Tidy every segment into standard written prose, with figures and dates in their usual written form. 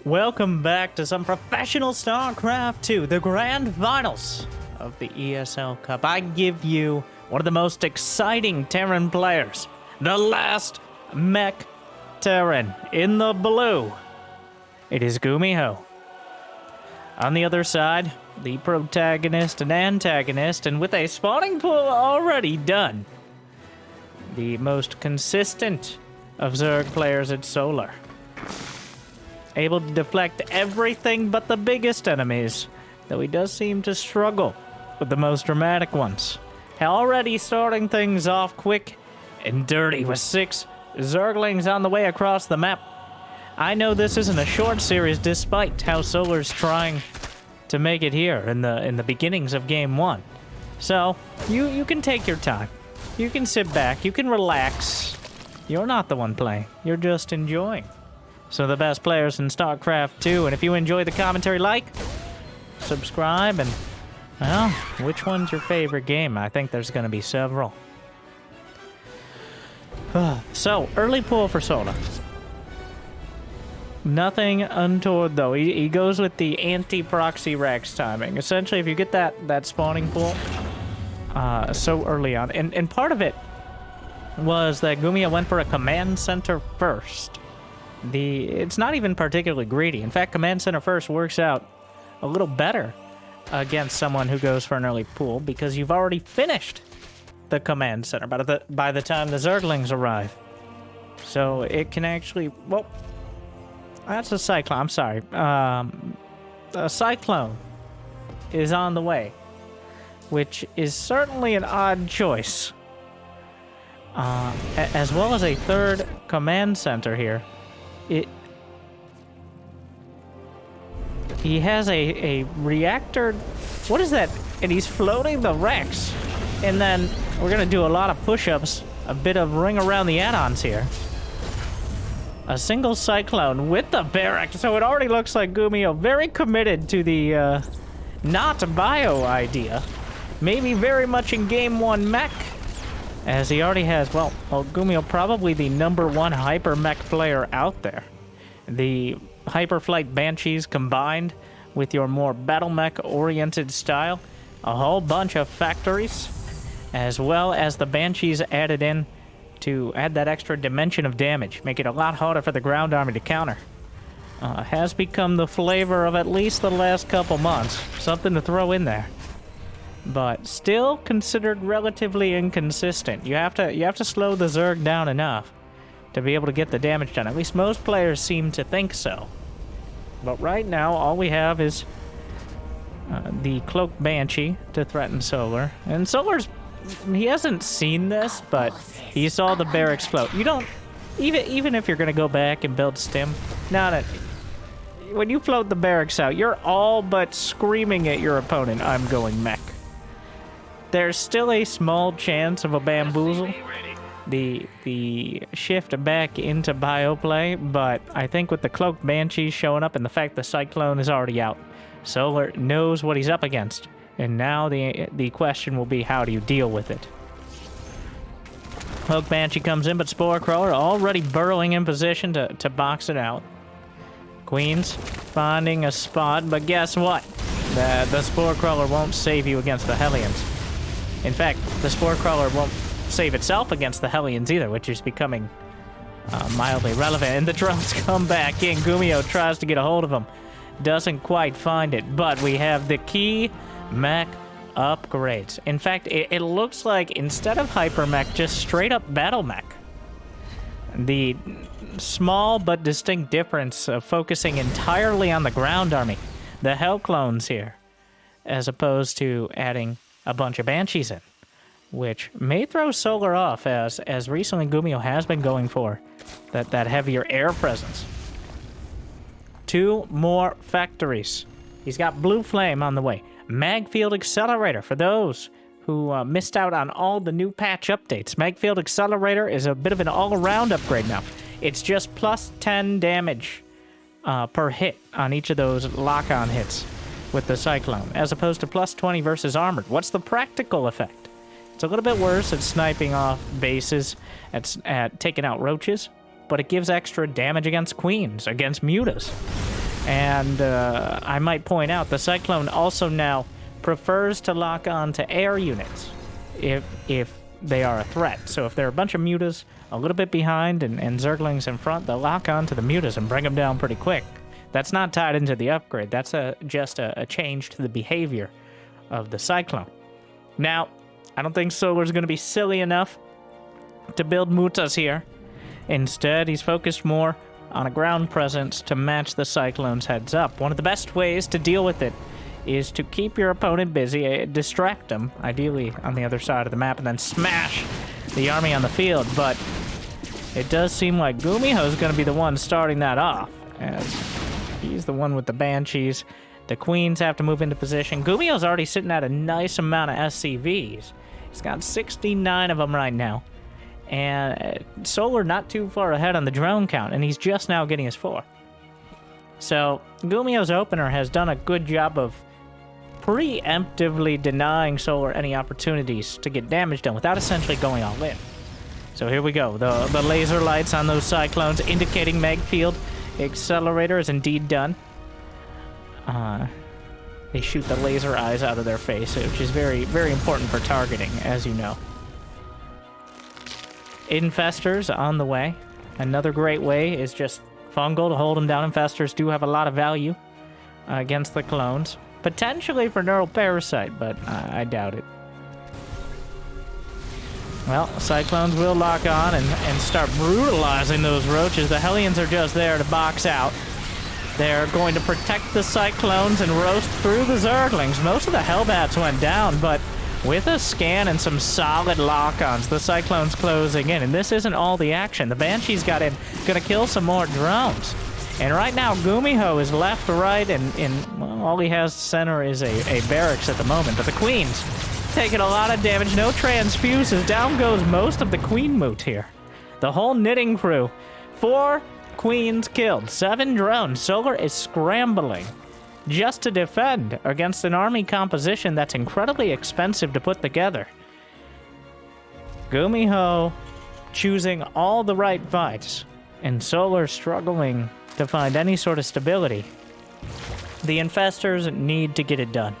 Welcome back to some professional StarCraft 2, the grand finals of the ESL Cup. I give you one of the most exciting Terran players, the last mech Terran in the blue. It is GuMiho. On the other side, the protagonist and antagonist, and with a spawning pool already done, the most consistent of Zerg players at Solar. Able to deflect everything but the biggest enemies, though he does seem to struggle with the most dramatic ones. Already starting things off quick and dirty with 6 Zerglings on the way across the map. I know this isn't a short series despite how Solar's trying to make it here in the beginnings of Game 1. So, you can take your time. You can sit back, you can relax. You're not the one playing, you're just enjoying. So the best players in StarCraft 2, and if you enjoy the commentary, like, subscribe, and, well, which one's your favorite game? I think there's going to be several. So, early pull for Solar. Nothing untoward, though. He goes with the anti-proxy Rax timing. Essentially, if you get that spawning pool so early on, and part of it was that GuMiho went for a command center first. It's not even particularly greedy. In fact, command center first works out a little better against someone who goes for an early pool because you've already finished the command center by the time the Zerglings arrive. So it can actually, well, that's a Cyclone. I'm sorry. A Cyclone is on the way, which is certainly an odd choice. As well as a third command center here. He has a reactor. What is that? And he's floating the Rex. And then we're gonna do a lot of push-ups, a bit of ring around the add-ons here. A single Cyclone with the barrack. So it already looks like GuMiho very committed to the not bio idea. Maybe very much in Game 1 mech. As he already has, well, GuMiho probably the #1 hyper mech player out there. The Hyperflight Banshees combined with your more battle mech oriented style, a whole bunch of factories, as well as the Banshees added in to add that extra dimension of damage, make it a lot harder for the ground army to counter. Has become the flavor of at least the last couple months. Something to throw in there. But still considered relatively inconsistent. You have to slow the Zerg down enough to be able to get the damage done. At least most players seem to think so. But right now, all we have is the Cloaked Banshee to threaten Solar. And Solar's, he hasn't seen this, but he saw the barracks float. You don't, even if you're going to go back and build stim, when you float the barracks out, you're all but screaming at your opponent, I'm going mech. There's still a small chance of a bamboozle, the shift back into bioplay, but I think with the Cloaked Banshee showing up and the fact the Cyclone is already out, Solar knows what he's up against, and now the question will be how do you deal with it. Cloaked Banshee comes in, but Spore Crawler already burrowing in position to box it out. Queens finding a spot, but guess what? The Spore Crawler won't save you against the Hellions. In fact, the Spore Crawler won't save itself against the Hellions either, which is becoming mildly relevant. And the drones come back in. GuMiho tries to get a hold of them. Doesn't quite find it, but we have the key mech upgrades. In fact, it looks like instead of hyper mech, just straight up battle mech. The small but distinct difference of focusing entirely on the ground army, the Hell Clones here, as opposed to adding a bunch of Banshees in, which may throw Solar off as recently GuMiho has been going for that heavier air presence. 2 more factories. He's got Blue Flame on the way. Magfield Accelerator for those who missed out on all the new patch updates. Magfield Accelerator is a bit of an all-around upgrade now. It's just plus 10 damage per hit on each of those lock-on hits with the Cyclone, as opposed to plus 20 versus Armored. What's the practical effect? It's a little bit worse at sniping off bases, at taking out roaches, but it gives extra damage against queens, against mutas. And I might point out, the Cyclone also now prefers to lock on to air units if they are a threat. So if there are a bunch of mutas a little bit behind and Zerglings in front, they'll lock on to the mutas and bring them down pretty quick. That's not tied into the upgrade. That's just a change to the behavior of the Cyclone. Now, I don't think Solar's going to be silly enough to build mutas here. Instead, he's focused more on a ground presence to match the Cyclone's heads up. One of the best ways to deal with it is to keep your opponent busy, distract them, ideally on the other side of the map, and then smash the army on the field. But it does seem like GuMiho is going to be the one starting that off, as he's the one with the Banshees. The Queens have to move into position. GuMiho's already sitting at a nice amount of SCVs. He's got 69 of them right now. And Solar not too far ahead on the drone count, and he's just now getting his 4. So GuMiho's opener has done a good job of preemptively denying Solar any opportunities to get damage done without essentially going all in. So here we go. The laser lights on those Cyclones indicating Meg Field Accelerator is indeed done. They shoot the laser eyes out of their face, which is very, very important for targeting, as you know. Infestors on the way. Another great way is just fungal to hold them down. Infestors do have a lot of value against the clones. Potentially for Neural Parasite, but I doubt it. Well, Cyclones will lock on and start brutalizing those roaches. The Hellions are just there to box out. They're going to protect the Cyclones and roast through the Zerglings. Most of the Hellbats went down, but with a scan and some solid lock-ons, the Cyclones closing in. And this isn't all the action. The Banshees got in, gonna kill some more drones. And right now, GuMiho is left, right, and well, all he has center is a barracks at the moment. But the Queens taking a lot of damage. No transfuses. Down goes most of the Queen moot here. The whole knitting crew. 4 Queens killed. 7 drones. Solar is scrambling just to defend against an army composition that's incredibly expensive to put together. GuMiho choosing all the right fights, and Solar struggling to find any sort of stability. The Infestors need to get it done.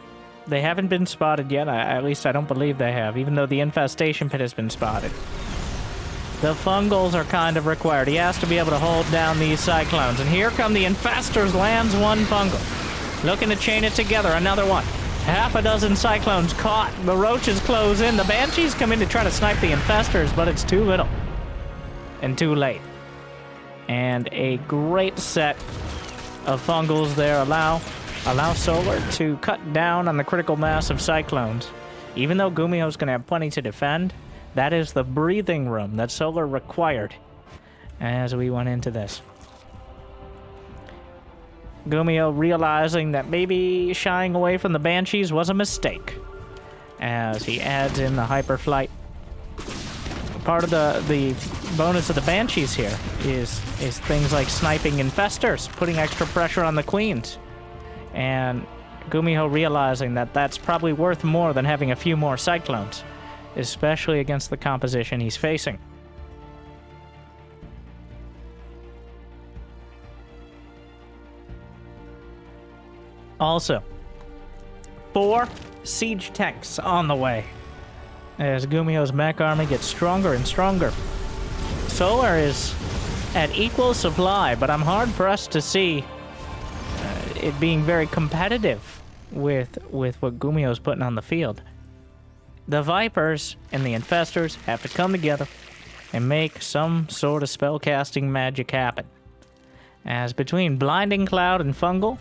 They haven't been spotted yet, at least I don't believe they have, even though the Infestation Pit has been spotted. The Fungals are kind of required. He has to be able to hold down these Cyclones, and here come the Infestors, lands 1 Fungal. Looking to chain it together, another one. Half a dozen Cyclones caught. The Roaches close in. The Banshees come in to try to snipe the Infestors, but it's too little. And too late. And a great set of Fungals there allow Solar to cut down on the critical mass of Cyclones. Even though GuMiho's going to have plenty to defend, that is the breathing room that Solar required as we went into this. GuMiho realizing that maybe shying away from the Banshees was a mistake, as he adds in the Hyperflight. Part of the bonus of the Banshees here is things like sniping Infestors, putting extra pressure on the Queens. And GuMiho realizing that that's probably worth more than having a few more Cyclones, especially against the composition he's facing. Also, 4 siege tanks on the way, as GuMiho's mech army gets stronger and stronger. Solar is at equal supply, but I'm hard-pressed to see it being very competitive with what GuMiho's putting on the field. The Vipers and the Infestors have to come together and make some sort of spellcasting magic happen. As between Blinding Cloud and Fungal,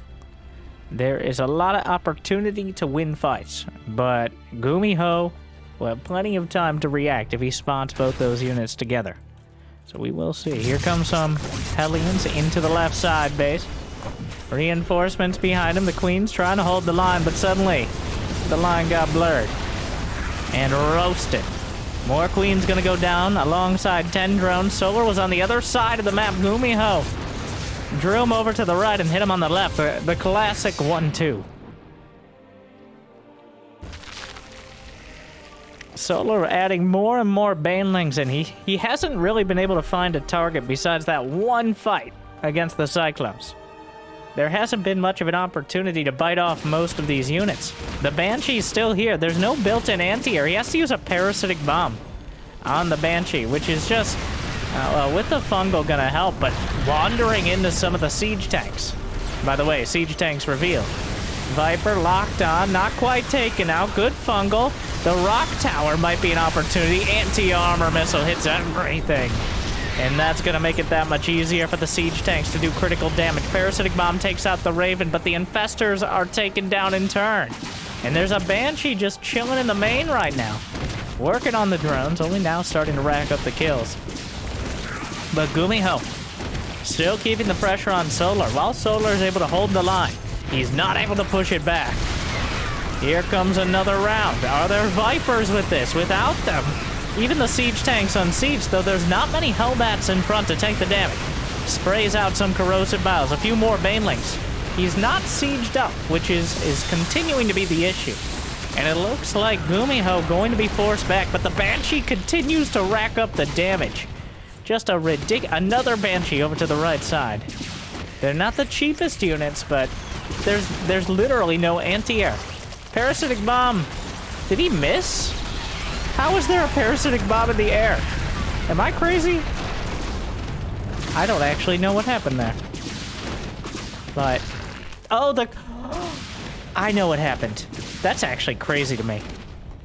there is a lot of opportunity to win fights, but GuMiho will have plenty of time to react if he spots both those units together. So we will see. Here comes some Hellions into the left side base. Reinforcements behind him. The Queen's trying to hold the line, but suddenly the line got blurred and roasted. More Queens gonna go down alongside 10 drones. Solar was on the other side of the map. GuMiho drew him over to the right and hit him on the left. The classic 1-2. Solar adding more and more Banelings, and he hasn't really been able to find a target besides that one fight against the Cyclones. there hasn't been much of an opportunity to bite off most of these units. The Banshee's still here. There's no built-in anti-air. He has to use a parasitic bomb on the Banshee, which is just, with the fungal gonna help, but wandering into some of the siege tanks. By the way, siege tanks revealed. Viper locked on, not quite taken out. Good fungal. The rock tower might be an opportunity. Anti-armor missile hits everything. And that's going to make it that much easier for the siege tanks to do critical damage. Parasitic Bomb takes out the Raven, but the Infestors are taken down in turn. And there's a Banshee just chilling in the main right now. Working on the drones, only now starting to rack up the kills. But GuMiho still keeping the pressure on Solar. While Solar is able to hold the line, he's not able to push it back. Here comes another round. Are there Vipers with this? Without them, even the siege tanks unsieged, though there's not many Hellbats in front to take the damage. Sprays out some corrosive biles, a few more Banelings. He's not sieged up, which is continuing to be the issue. And it looks like GuMiho going to be forced back, but the Banshee continues to rack up the damage. Just a another Banshee over to the right side. They're not the cheapest units, but there's literally no anti-air. Parasitic Bomb. Did he miss? How is there a parasitic bomb in the air? Am I crazy? I don't actually know what happened there. But, oh, I know what happened. That's actually crazy to me.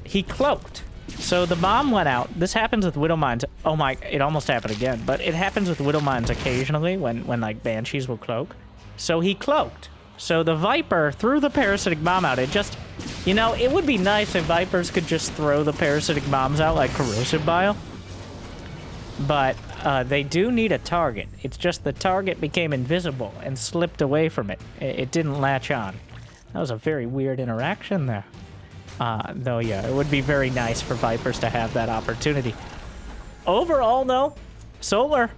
He cloaked. So the bomb went out. This happens with Widow Mines. Oh my, it almost happened again. But it happens with Widow Mines occasionally when like Banshees will cloak. So he cloaked. So the Viper threw the parasitic bomb out. It just, you know, it would be nice if Vipers could just throw the parasitic bombs out like corrosive bile. But they do need a target. It's just the target became invisible and slipped away from it. It didn't latch on. That was a very weird interaction there. Though, yeah, it would be very nice for Vipers to have that opportunity. Overall, though, Solar,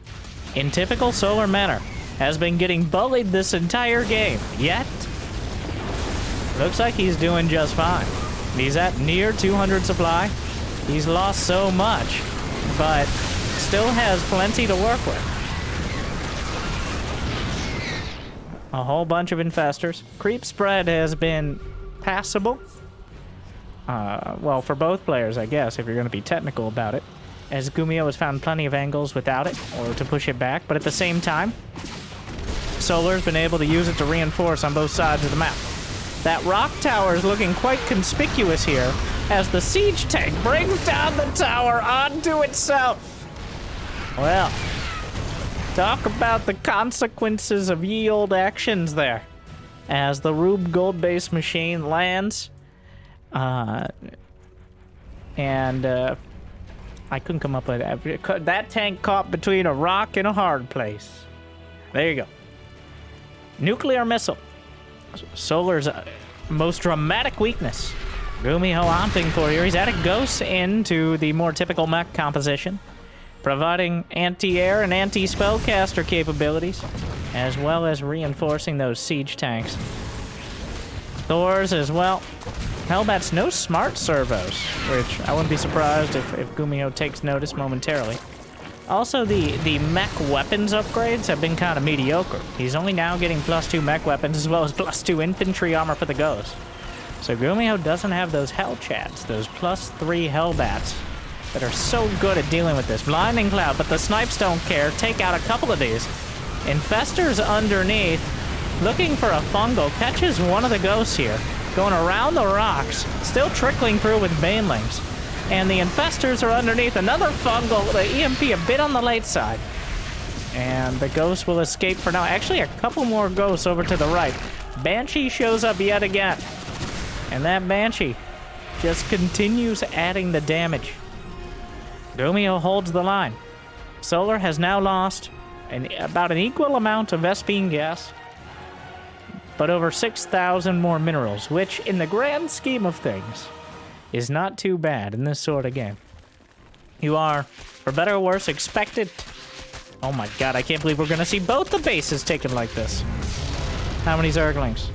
in typical Solar manner, has been getting bullied this entire game, yet looks like he's doing just fine. He's at near 200 supply. He's lost so much, but still has plenty to work with. A whole bunch of Infestors. Creep spread has been passable. Well, for both players, I guess, if you're going to be technical about it, as GuMiho has found plenty of angles without it, or to push it back, but at the same time, Solar's been able to use it to reinforce on both sides of the map. That rock tower is looking quite conspicuous here, as the siege tank brings down the tower onto itself. Well, talk about the consequences of ye olde actions there. As the Rube Gold-based machine lands, I couldn't come up with that. That tank caught between a rock and a hard place. There you go. Nuclear missile. Solar's most dramatic weakness. GuMiho opting for here. He's added ghosts into the more typical mech composition, providing anti-air and anti-spellcaster capabilities, as well as reinforcing those siege tanks. Thors as well. Hellbats, no smart servos, which I wouldn't be surprised if GuMiho takes notice momentarily. Also, the mech weapons upgrades have been kind of mediocre. He's only now getting +2 mech weapons as well as +2 infantry armor for the ghost. So GuMiho doesn't have those Hellchats, those +3 Hellbats that are so good at dealing with this. Blinding Cloud, but the snipes don't care. Take out a couple of these. Infestors underneath, looking for a fungal, catches one of the ghosts here, going around the rocks, still trickling through with Banelings. And the Infestors are underneath another fungal, the EMP a bit on the late side. And the ghost will escape for now. Actually, a couple more ghosts over to the right. Banshee shows up yet again. And that Banshee just continues adding the damage. GuMiho holds the line. Solar has now lost about an equal amount of Vespene gas, but over 6,000 more minerals, which in the grand scheme of things is not too bad in this sort of game. You are, for better or worse, expected. Oh my god, I can't believe we're gonna see both the bases taken like this. How many Zerglings?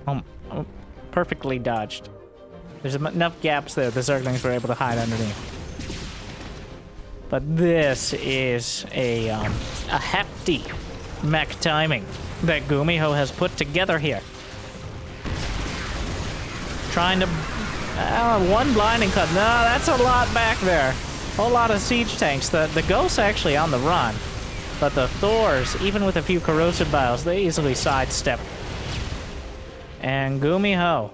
Oh, perfectly dodged. There's enough gaps there the Zerglings were able to hide underneath. But this is a hefty mech timing that GuMiho has put together here. Trying to... one blinding cut. No, that's a lot back there. Whole lot of siege tanks. The Ghosts actually on the run. But the Thors, even with a few corrosive biles, they easily sidestep. And GuMiho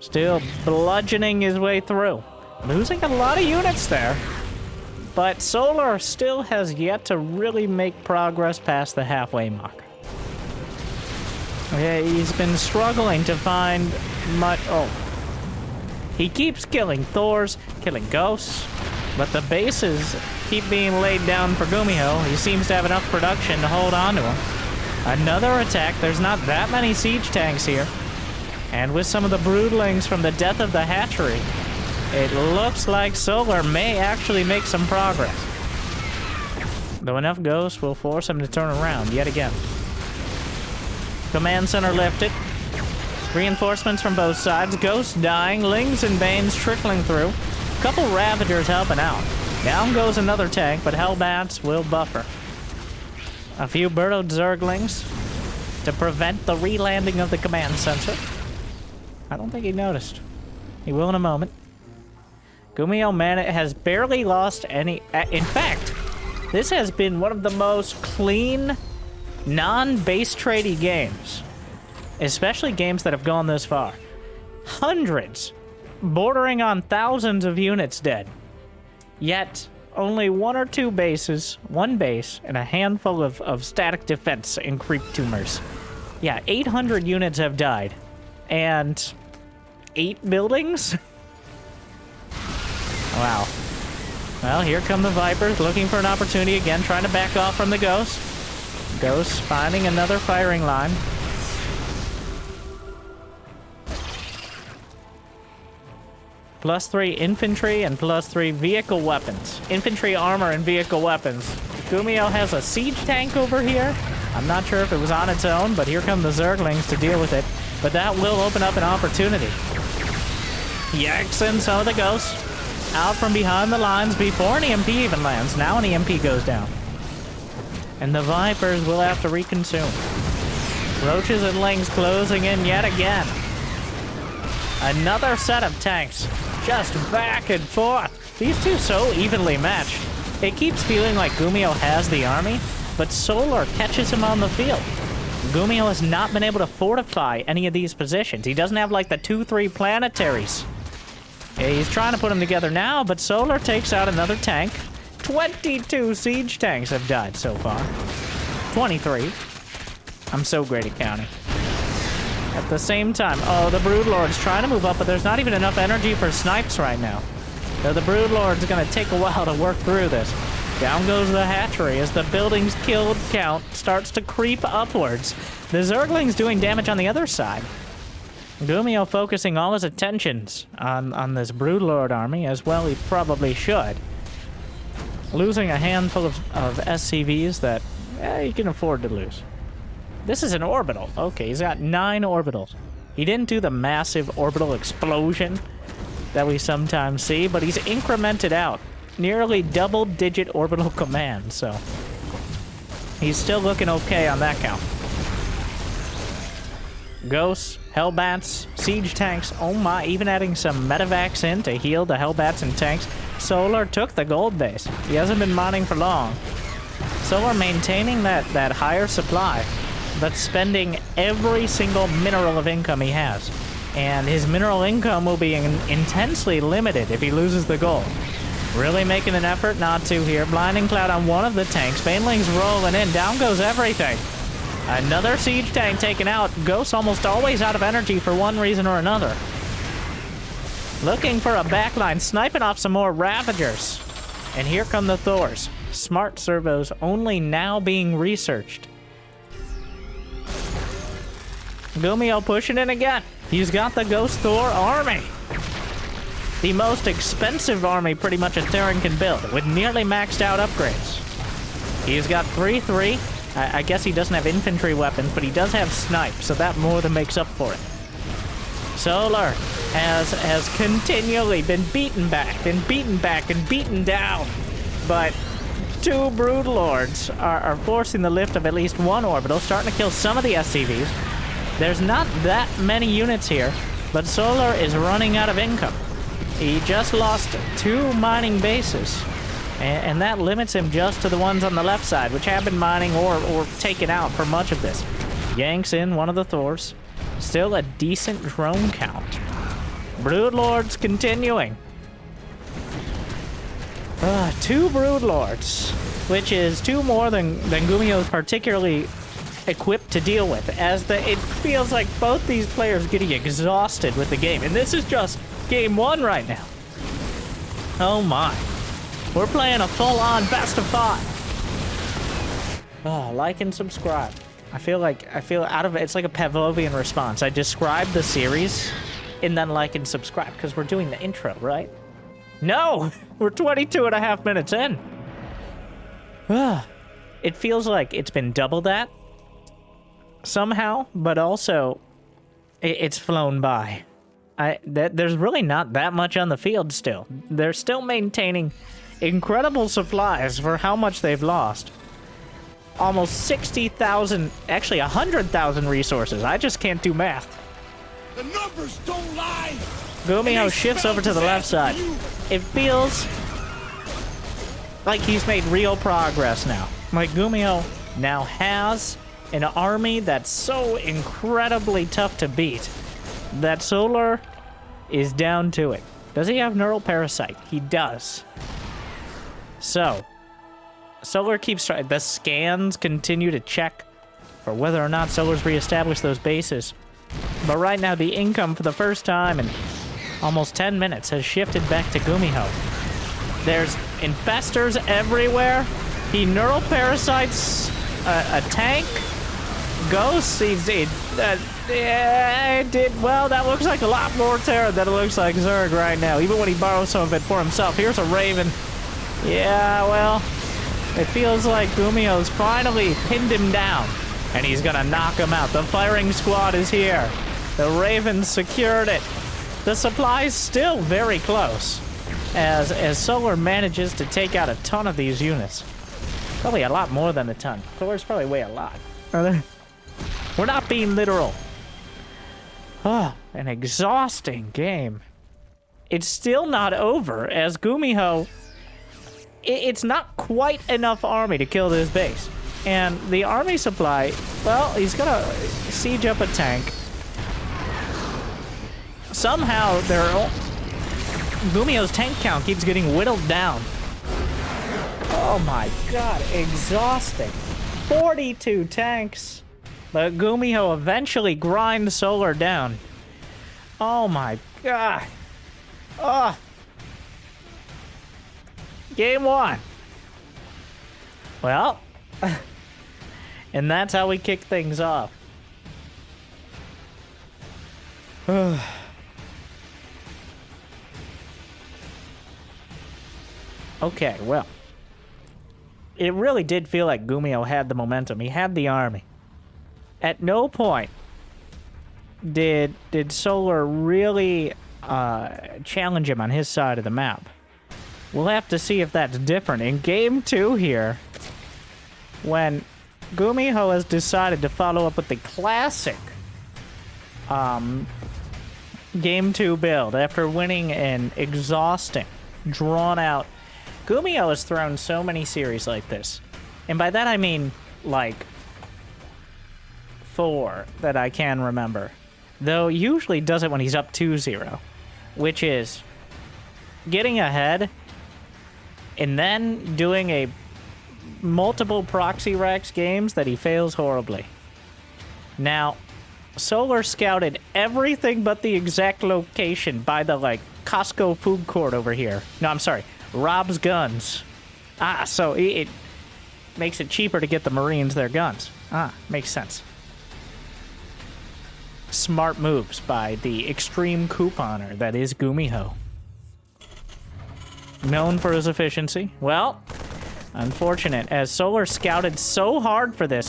still bludgeoning his way through. Losing a lot of units there. But Solar still has yet to really make progress past the halfway mark. Yeah, he's been struggling to find much... Oh. He keeps killing Thors, killing Ghosts, but the bases keep being laid down for GuMiho. He seems to have enough production to hold on to him. Another attack. There's not that many siege tanks here. And with some of the broodlings from the death of the hatchery, it looks like Solar may actually make some progress. Though enough Ghosts will force him to turn around yet again. Command center lifted. Reinforcements from both sides. Ghosts dying. Lings and Banes trickling through. Couple Ravagers helping out. Down goes another tank, but Hellbats will buffer. A few burrowed Zerglings to prevent the re-landing of the command center. I don't think he noticed. He will in a moment. GuMiho has barely lost any... In fact, this has been one of the most clean, non-base tradey games. Especially games that have gone this far. Hundreds, bordering on thousands of units dead. Yet, only one or two bases, one base, and a handful of static defense and creep tumors. Yeah, 800 units have died. And 8 buildings? Wow. Well, here come the Vipers, looking for an opportunity again, trying to back off from the Ghosts. Ghosts finding another firing line. +3 infantry and +3 vehicle weapons. Infantry armor and vehicle weapons. GuMiho has a siege tank over here. I'm not sure if it was on its own, but here come the Zerglings to deal with it. But that will open up an opportunity. Yikes, and some of the Ghosts out from behind the lines before an EMP even lands. Now an EMP goes down. And the Vipers will have to reconsume. Roaches and Lings closing in yet again. Another set of tanks. Just back and forth. These two so evenly matched. It keeps feeling like GuMiho has the army, but Solar catches him on the field. GuMiho has not been able to fortify any of these positions. He doesn't have like the 2-3 planetaries. Yeah, he's trying to put them together now, but Solar takes out another tank. 22 siege tanks have died so far. 23. I'm so great at counting. At the same time, oh, the Broodlord's trying to move up, but there's not even enough energy for snipes right now. So the Broodlord's gonna take a while to work through this. Down goes the hatchery as the buildings killed count starts to creep upwards. The Zergling's doing damage on the other side. GuMiho focusing all his attentions on this Broodlord army, as well he probably should. Losing a handful of SCVs that he can afford to lose. This is an orbital. Okay, he's got 9 orbitals. He didn't do the massive orbital explosion that we sometimes see, but he's incremented out. Nearly double-digit orbital command, so... he's still looking okay on that count. Ghosts, Hellbats, siege tanks, oh my, even adding some medevacs in to heal the Hellbats and tanks. Solar took the gold base. He hasn't been mining for long. Solar maintaining that higher supply, but spending every single mineral of income he has. And his mineral income will be intensely limited if he loses the gold. Really making an effort not to here. Blinding Cloud on one of the tanks. Baneling's rolling in. Down goes everything. Another siege tank taken out. Ghosts almost always out of energy for one reason or another. Looking for a backline. Sniping off some more Ravagers. And here come the Thors. Smart servos only now being researched. GuMiho pushing in again. He's got the Ghost Thor army. The most expensive army pretty much a Terran can build, with nearly maxed out upgrades. He's got 3-3. I guess he doesn't have infantry weapons, but he does have snipe, so that more than makes up for it. Solar has continually been beaten back and beaten back and beaten down, but two Brood Lords are forcing the lift of at least one orbital, starting to kill some of the SCVs. There's not that many units here, but Solar is running out of income. He just lost 2 mining bases, and that limits him just to the ones on the left side, which have been mining or taken out for much of this. Yanks in one of the Thors. Still a decent drone count. Brood Lords continuing. 2 Brood Lords, which is 2 more than GuMiho is particularly equipped to deal with, as it feels like both these players getting exhausted with the game, and this is just game 1 right now. Oh my. We're playing a full-on best of 5. Oh, like and subscribe. I feel out of it. It's like a Pavlovian response. I describe the series and then like and subscribe because we're doing the intro, right? No! We're 22 and a half minutes in. It feels like it's been double that somehow, but also it's flown by. There's really not that much on the field still. They're still maintaining incredible supplies for how much they've lost. Almost 60,000, actually 100,000 resources. I just can't do math. The numbers don't lie. GuMiho shifts over to the left side. It feels like he's made real progress now. Like GuMiho now has an army that's so incredibly tough to beat that Solar is down to it. Does he have Neural Parasite? He does. So, Solar keeps trying. The scans continue to check for whether or not Solar's reestablished those bases. But right now, the income for the first time in almost 10 minutes has shifted back to GuMiho. There's infestors everywhere. He Neural Parasites a tank. Ghosts, well, that looks like a lot more Terran than it looks like Zerg right now, even when he borrows some of it for himself. Here's a Raven. Yeah, well, it feels like GuMiho's finally pinned him down, and he's gonna knock him out. The firing squad is here. The Raven secured it. The supply's still very close, as Solar manages to take out a ton of these units. Probably a lot more than a ton. Thors probably weigh a lot. We're not being literal. Oh, an exhausting game. It's still not over, as GuMiho, it's not quite enough army to kill this base. And the army supply, well, he's gonna siege up a tank. Somehow, GuMiho's tank count keeps getting whittled down. Oh my god, exhausting. 42 tanks. But GuMiho eventually grinds Solar down. Oh my god. Oh. Game 1. Well, and that's how we kick things off. Okay, well. It really did feel like GuMiho had the momentum. He had the army. At no point did Solar really challenge him on his side of the map. We'll have to see if that's different in Game 2 here, when GuMiho has decided to follow up with the classic Game 2 build after winning an exhausting, drawn-out. GuMiho has thrown so many series like this, and by that I mean, like, 4 that I can remember. Though usually does it when he's up 2-0, which is getting ahead and then doing a multiple proxy Rex games that he fails horribly. Now, Solar scouted everything but the exact location by the, like, Costco food court over here. No, I'm sorry, Rob's Guns. So it makes it cheaper to get the Marines their guns. Makes sense. Smart moves by the extreme couponer that is GuMiho. Known for his efficiency. Well, unfortunate, as Solar scouted so hard for this.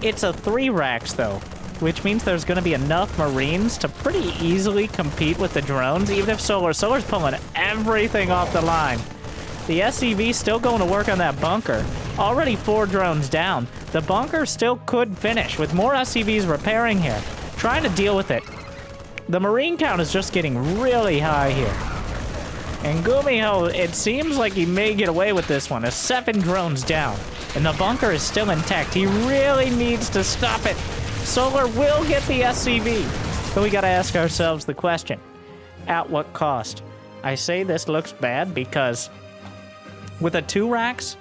It's a 3 racks, though, which means there's going to be enough Marines to pretty easily compete with the drones, even if Solar's pulling everything off the line. The SCV still going to work on that bunker. Already 4 drones down. The bunker still could finish with more SCVs repairing here. Trying to deal with it. The Marine count is just getting really high here. And GuMiho, it seems like he may get away with this one. 7 drones down. And the bunker is still intact. He really needs to stop it. Solar will get the SCV. So we gotta ask ourselves the question. At what cost? I say this looks bad because with a 2 racks,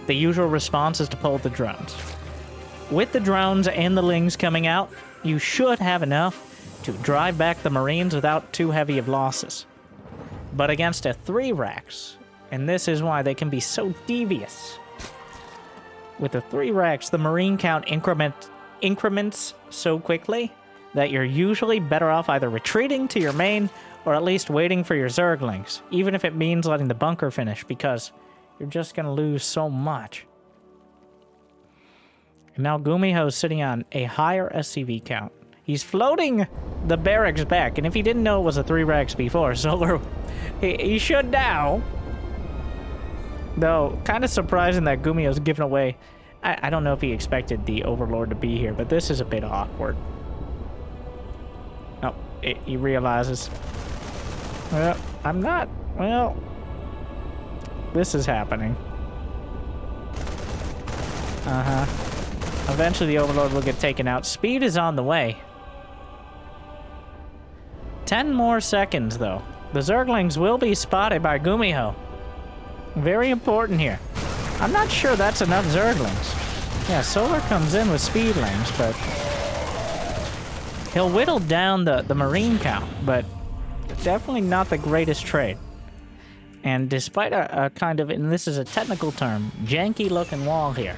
the usual response is to pull the drones. With the drones and the Lings coming out, you should have enough to drive back the Marines without too heavy of losses. But against a 3 racks, and this is why they can be so devious. With the 3 racks, the Marine count increments so quickly that you're usually better off either retreating to your main or at least waiting for your Zerglings, even if it means letting the bunker finish, because you're just going to lose so much. And now GuMiho's sitting on a higher SCV count. He's floating the barracks back, and if he didn't know it was a 3 racks before, Solar, he should now. Though, kind of surprising that GuMiho's given away. I don't know if he expected the Overlord to be here, but this is a bit awkward. Oh, he realizes. Well, I'm not. Well, this is happening. Eventually the Overlord will get taken out. Speed is on the way. 10 more seconds, though. The Zerglings will be spotted by GuMiho. Very important here. I'm not sure that's enough Zerglings. Yeah, Solar comes in with speedlings, but he'll whittle down the Marine count, but definitely not the greatest trade. And despite a kind of, and this is a technical term, janky-looking wall here,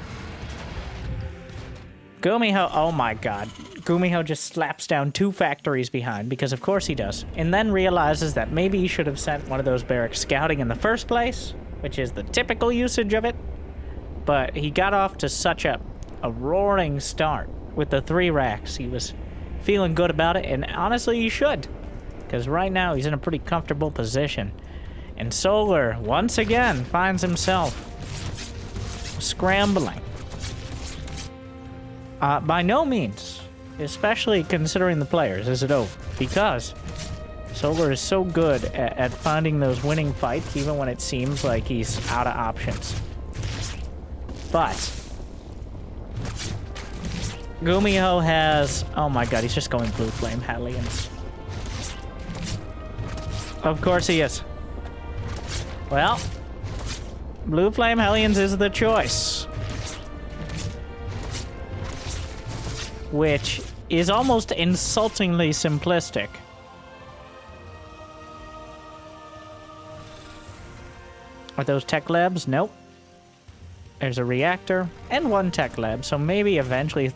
GuMiho, oh my god, GuMiho just slaps down 2 factories behind, because of course he does, and then realizes that maybe he should have sent one of those barracks scouting in the first place, which is the typical usage of it, but he got off to such a roaring start with the 3 racks. He was feeling good about it, and honestly he should, because right now he's in a pretty comfortable position. And Solar, once again, finds himself scrambling. By no means, especially considering the players, is it over, because Solar is so good at finding those winning fights, even when it seems like he's out of options. But GuMiho has, oh my god, he's just going Blue Flame Hellions. Of course he is. Well, Blue Flame Hellions is the choice. Which is almost insultingly simplistic. Are those tech labs? Nope. There's a reactor and 1 tech lab, so maybe eventually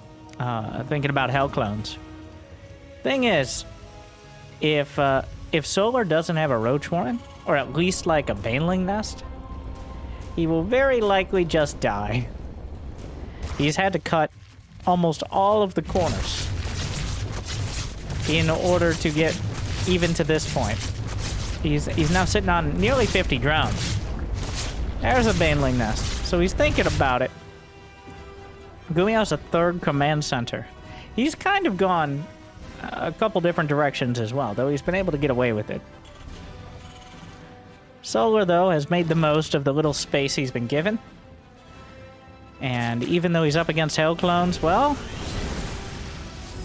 thinking about Hell clones. Thing is, if Solar doesn't have a Roach Warren, or at least like a Baneling nest, he will very likely just die. He's had to cut almost all of the corners in order to get even to this point. He's now sitting on nearly 50 drones. There's a Baneling nest, so he's thinking about it. GuMiho's a 3rd command center. He's kind of gone a couple different directions as well, though he's been able to get away with it. Solar, though, has made the most of the little space he's been given. And even though he's up against Hell clones, well,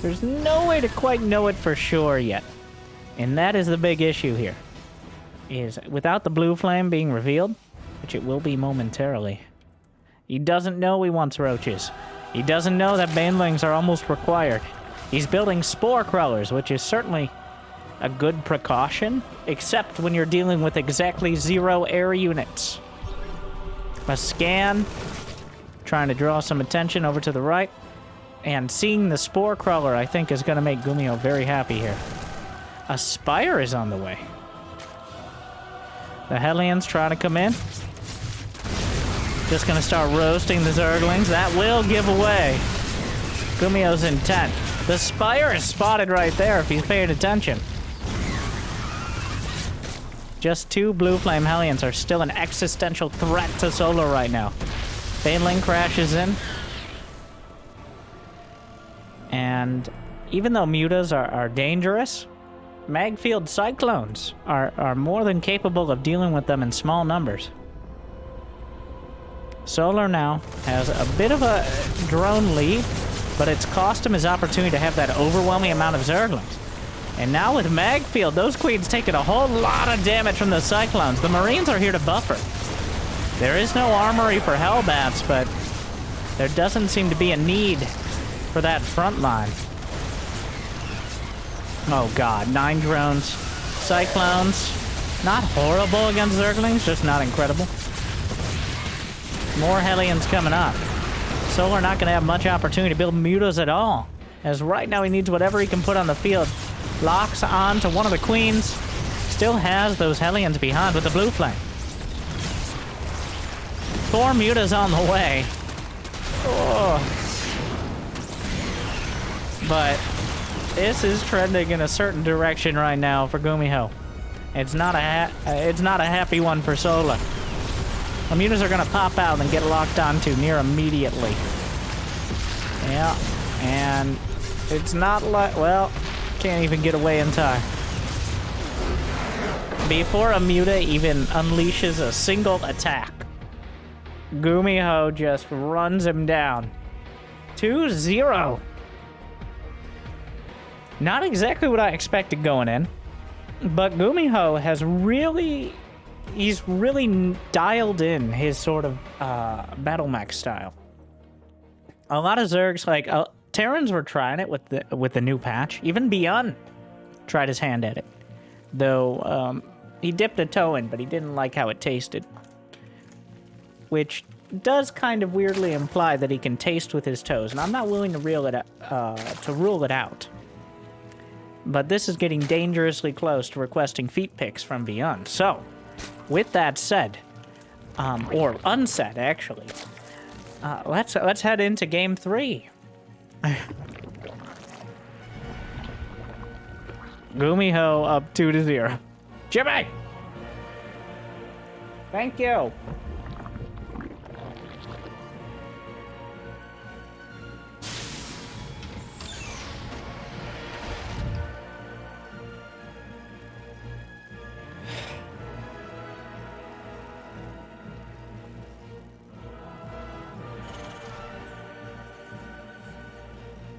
there's no way to quite know it for sure yet. And that is the big issue here. Is without the Blue Flame being revealed, which it will be momentarily, he doesn't know he wants roaches. He doesn't know that Banelings are almost required. He's building Spore Crawlers, which is certainly a good precaution, except when you're dealing with exactly 0 air units. A scan, trying to draw some attention over to the right, and seeing the Spore Crawler, I think, is going to make GuMiho very happy here. A Spire is on the way. The Hellions trying to come in. Just going to start roasting the Zerglings. That will give away GuMiho's intent. The Spire is spotted right there if he's paying attention. Just 2 blue flame Hellions are still an existential threat to Solar right now. Baneling crashes in. And even though mutas are dangerous, Magfield Cyclones are more than capable of dealing with them in small numbers. Solar now has a bit of a drone lead, but it's cost him his opportunity to have that overwhelming amount of Zerglings. And now with Magfield, those queens taking a whole lot of damage from the Cyclones. The Marines are here to buffer. There is no armory for Hellbats, but there doesn't seem to be a need for that front line. Oh god, 9 drones. Cyclones, not horrible against Zerglings, just not incredible. More Hellions coming up. Solar not going to have much opportunity to build mutas at all, as right now he needs whatever he can put on the field. Locks on to one of the queens. Still has those Hellions behind with the blue flame. 4 mutas on the way. Oh. But this is trending in a certain direction right now for GuMiho. It's not a happy one for Solar. The mutas are going to pop out and get locked onto near immediately. Yeah, and it's not like, well, can't even get away in time. Before a muta even unleashes a single attack, GuMiho just runs him down. 2-0. Not exactly what I expected going in, but GuMiho has really... He's really dialed in his sort of battle mech style. A lot of Zergs, like Terrans, were trying it with the new patch. Even Beyond tried his hand at it, though he dipped a toe in, but he didn't like how it tasted, which does kind of weirdly imply that he can taste with his toes, and I'm not willing to rule it out. But this is getting dangerously close to requesting feet pics from Beyond. So, with that said, or unsaid actually, let's head into game 3. GuMiho up 2-0. Jimmy! Thank you.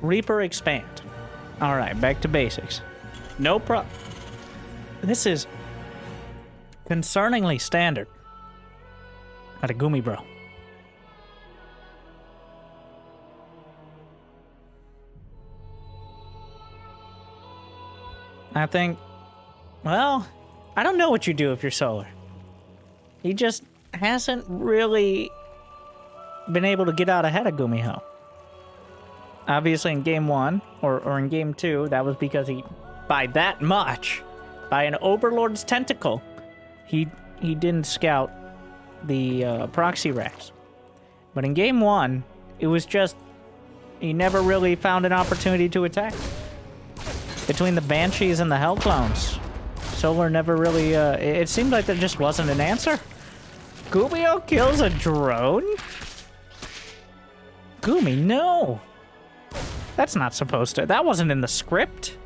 Reaper expand. Alright, back to basics. No problem. This is concerningly standard at a Gumi bro. I think, well, I don't know what you do if you're Solar. He just hasn't really been able to get out ahead of GuMiho. Obviously in game 1, or in game 2, that was because he, by that much, by an Overlord's tentacle, he didn't scout the proxy racks. But in game 1, it was just, he never really found an opportunity to attack. Between the Banshees and the Hell Clones, Solar never really, it seemed like there just wasn't an answer. GuMiho kills a drone? Gumi, no! That's not supposed to. That wasn't in the script.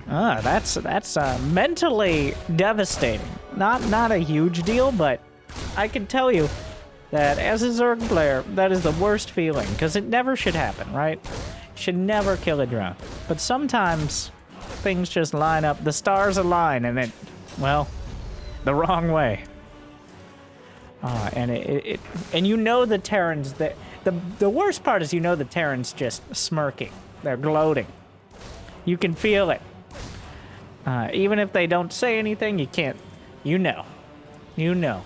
That's mentally devastating. Not a huge deal, but I can tell you that as a Zerg player, that is the worst feeling, because it never should happen, right? Should never kill a drone. But sometimes things just line up. The stars align, and it, well, the wrong way. And you know the Terrans that. The worst part is you know the Terrans just smirking. They're gloating. You can feel it. Even if they don't say anything, you can't. You know. You know.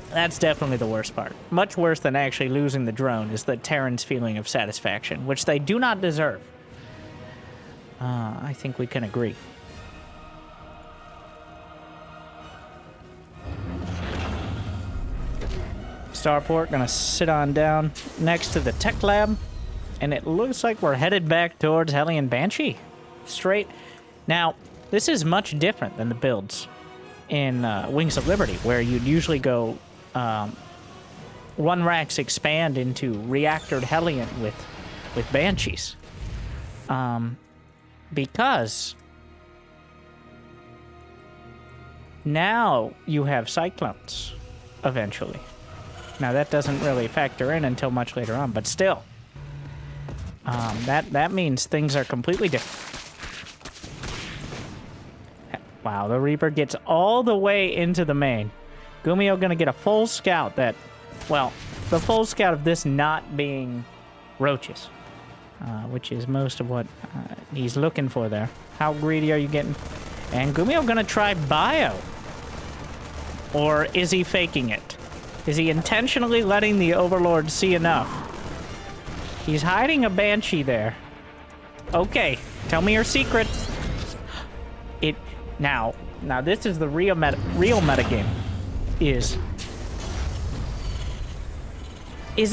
That's definitely the worst part. Much worse than actually losing the drone is the Terrans' feeling of satisfaction, which they do not deserve. I think we can agree. Starport gonna sit on down next to the tech lab, and it looks like we're headed back towards Hellion Banshee. Straight. Now, This is much different than the builds in Wings of Liberty, where you'd usually go one racks expand into reactored Hellion with Banshees. Because now you have Cyclones eventually. Now that doesn't really factor in until much later on, but still, that means things are completely different. Wow, the Reaper gets all the way into the main. GuMiho gonna get a full scout that, well, the full scout of this not being roaches, which is most of what he's looking for there. How greedy are you getting? And GuMiho gonna try bio. Or is he faking it? Is he intentionally letting the Overlord see enough? He's hiding a Banshee there. Okay, tell me your secret. Now this is the real metagame. Is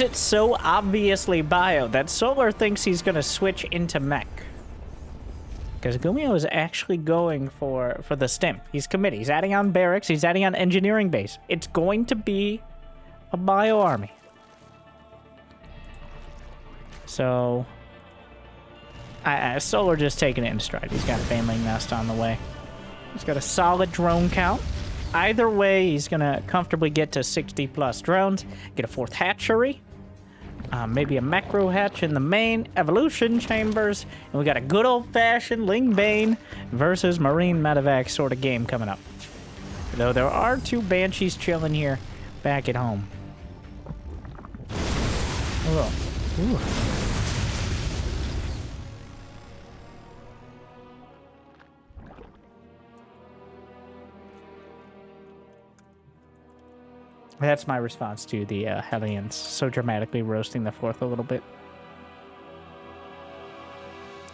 it so obviously bio that Solar thinks he's gonna switch into mech? Because GuMiho is actually going for the stim. He's committed. He's adding on barracks. He's adding on engineering base. It's going to be a bio army. So, Solar just taking it in stride. He's got a Baneling Nest on the way. He's got a solid drone count. Either way, he's going to comfortably get to 60+ drones, get a 4th hatchery, maybe a macro hatch in the main, evolution chambers, and we got a good old-fashioned Ling Bane versus Marine Medevac sort of game coming up. Though there are 2 Banshees chilling here back at home. Oh. Ooh. That's my response to the Hellions so dramatically roasting the 4th a little bit.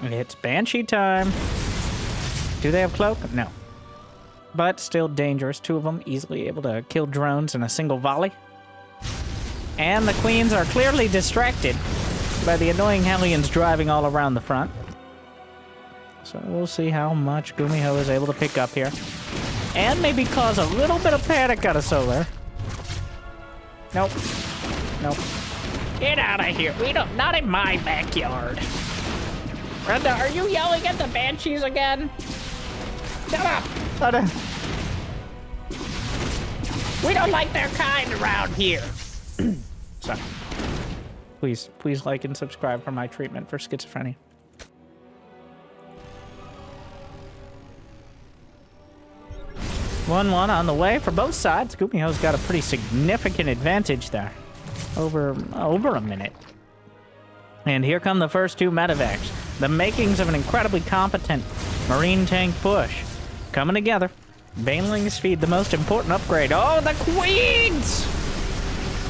It's Banshee time. Do they have cloak? No. But still dangerous. 2 of them easily able to kill drones in a single volley. And the Queens are clearly distracted by the annoying Hellions driving all around the front. So we'll see how much GuMiho is able to pick up here. And maybe cause a little bit of panic out of Solar. Nope. Nope. Get out of here. Not in my backyard. Brenda, are you yelling at the Banshees again? Shut up. We don't like their kind around here. Sorry. Please like and subscribe for my treatment for schizophrenia. One on the way for both sides. GuMiho's got a pretty significant advantage there. Over a minute. And here come the first 2 medevacs. The makings of an incredibly competent marine tank push. Coming together. Baneling speed, the most important upgrade. Oh, the Queens!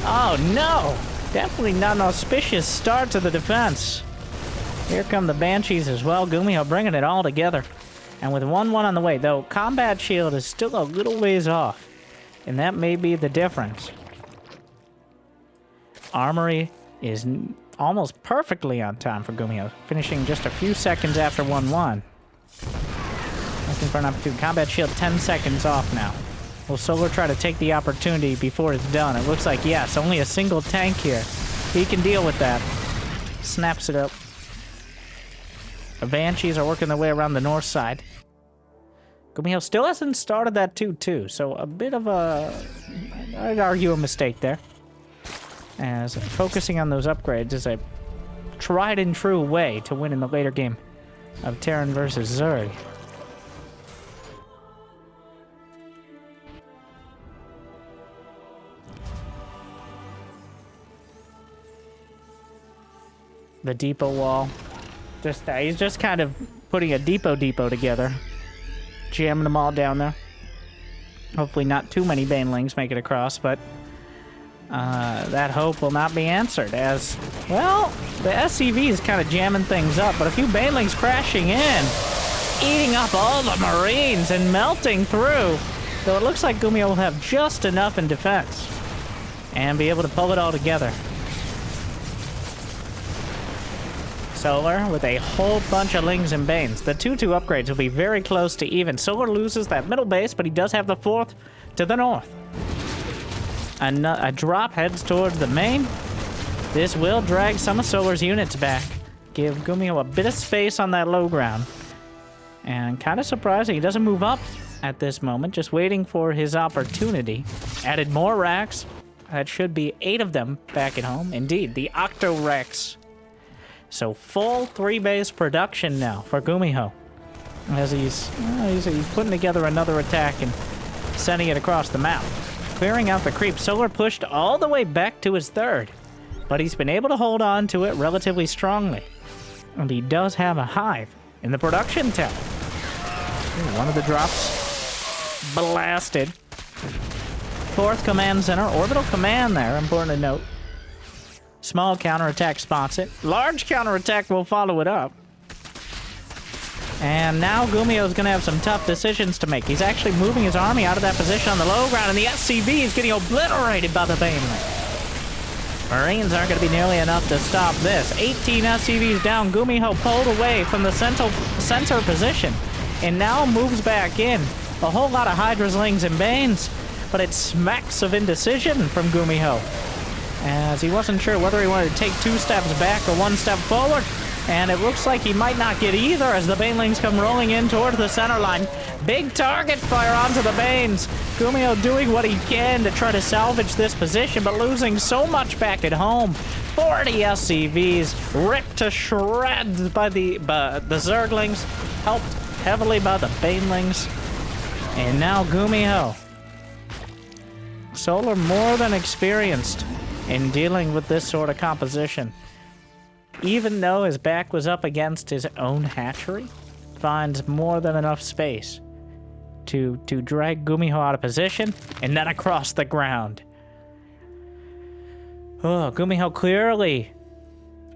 Oh, no. Definitely not an auspicious start to the defense. Here come the Banshees as well. GuMiho bringing it all together. And with 1-1 on the way, though, combat shield is still a little ways off. And that may be the difference. Armory is almost perfectly on time for GuMiho, finishing just a few seconds after 1-1. Looking for an opportunity. Combat shield 10 seconds off now. Will Solar try to take the opportunity before it's done? It looks like yes, only a single tank here. He can deal with that. Snaps it up. The Banshees are working their way around the north side. GuMiho still hasn't started that 2-2, so a bit of a, I'd argue, a mistake there. As focusing on those upgrades is a tried and true way to win in the later game of Terran versus Zerg. The depot wall. He's just kind of putting a depot together. Jamming them all down there. Hopefully not too many Banelings make it across, but that hope will not be answered as, well, the SCV is kind of jamming things up, but a few Banelings crashing in, eating up all the Marines and melting through, though it looks like GuMiho will have just enough in defense and be able to pull it all together. Solar with a whole bunch of Lings and Banes. The 2-2 upgrades will be very close to even. Solar loses that middle base, but he does have the 4th to the north. A drop heads towards the main. This will drag some of Solar's units back. Give GuMiho a bit of space on that low ground. And kind of surprising, he doesn't move up at this moment, just waiting for his opportunity. Added more racks. That should be 8 of them back at home. Indeed, the Octo Rex. So full 3-base production now for GuMiho. As he's putting together another attack and sending it across the map. Clearing out the creep. Solar pushed all the way back to his 3rd. But he's been able to hold on to it relatively strongly. And he does have a hive in the production tower. One of the drops blasted. 4th command center, orbital command there, important to note. Small counterattack spots it. Large counterattack will follow it up. And now GuMiho's going to have some tough decisions to make. He's actually moving his army out of that position on the low ground, and the SCV is getting obliterated by the Baneling. Marines aren't going to be nearly enough to stop this. 18 SCVs down. GuMiho pulled away from the center position, and now moves back in. A whole lot of Hydras, Lings, and Banes, but it smacks of indecision from GuMiho, as he wasn't sure whether he wanted to take 2 steps back or 1 step forward. And it looks like he might not get either as the Banelings come rolling in towards the center line. Big target fire onto the Banes. GuMiho doing what he can to try to salvage this position, but losing so much back at home. 40 SCVs ripped to shreds by the Zerglings, helped heavily by the Banelings. And now GuMiho. Solar more than experienced in dealing with this sort of composition. Even though his back was up against his own hatchery, finds more than enough space to drag GuMiho out of position and then across the ground. Oh, GuMiho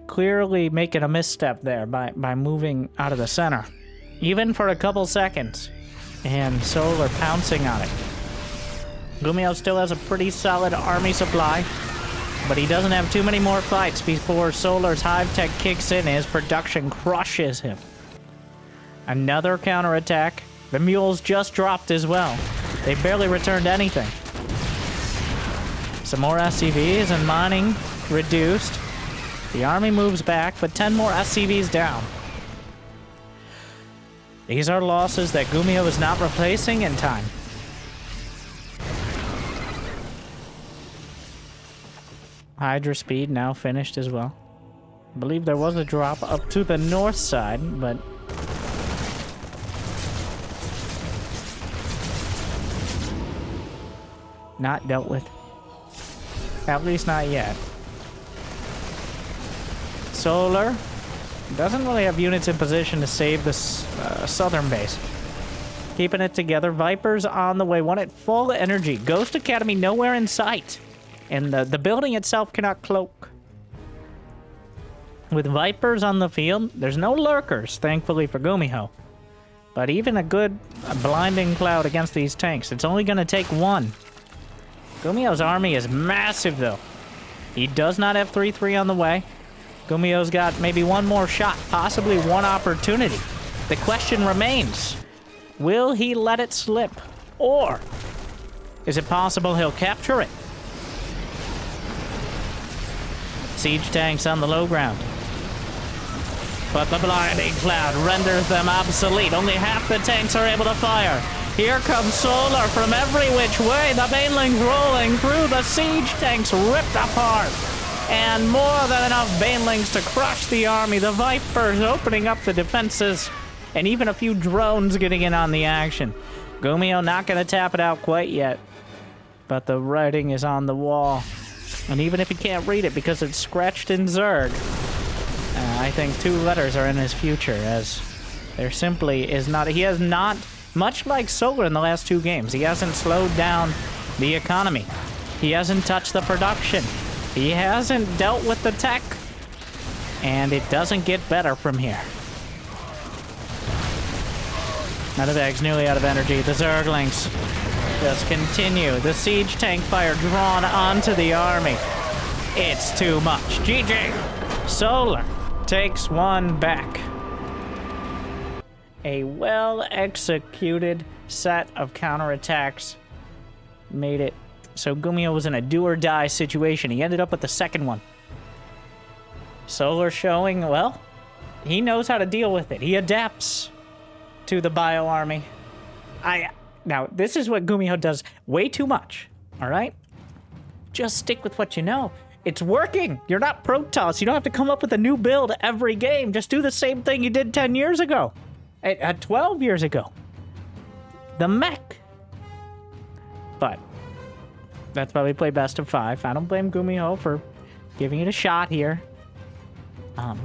clearly making a misstep there by moving out of the center, even for a couple seconds, and Solar pouncing on it. GuMiho still has a pretty solid army supply, but he doesn't have too many more fights before Solar's Hive Tech kicks in. His production crushes him. Another counterattack. The mules just dropped as well. They barely returned anything. Some more SCVs and mining reduced. The army moves back, but 10 more SCVs down. These are losses that GuMiho is not replacing in time. Hydra speed now finished as well. I believe there was a drop up to the north side, but not dealt with. At least not yet. Solar doesn't really have units in position to save this southern base. Keeping it together. Vipers on the way. One at full energy. Ghost Academy nowhere in sight. And the building itself cannot cloak. With Vipers on the field, there's no lurkers, thankfully for GuMiho. But even a blinding cloud against these tanks, it's only going to take 1. GuMiho's army is massive, though. He does not have 3-3 on the way. GuMiho's got maybe 1 more shot, possibly 1 opportunity. The question remains, will he let it slip? Or is it possible he'll capture it? Siege tanks on the low ground. But the blinding cloud renders them obsolete. Only half the tanks are able to fire. Here comes Solar from every which way. The Banelings rolling through. The siege tanks ripped apart. And more than enough Banelings to crush the army. The Vipers opening up the defenses. And even a few drones getting in on the action. GuMiho not going to tap it out quite yet. But the writing is on the wall. And even if he can't read it because it's scratched in Zerg, I think 2 letters are in his future, as there simply is not... He has not, much like Solar in the last 2 games, he hasn't slowed down the economy. He hasn't touched the production. He hasn't dealt with the tech. And it doesn't get better from here. Medevac's nearly out of energy. The Zerglings just continue. The siege tank fire drawn onto the army. It's too much. GG. Solar takes one back. A well-executed set of counterattacks made it so GuMiho was in a do-or-die situation. He ended up with the second one. Solar showing, well, he knows how to deal with it. He adapts to the bio army. Now, this is what GuMiho does way too much, all right? Just stick with what you know. It's working. You're not Protoss. You don't have to come up with a new build every game. Just do the same thing you did 10 years ago. 12 years ago. The mech. But that's why we play best of 5. I don't blame GuMiho for giving it a shot here.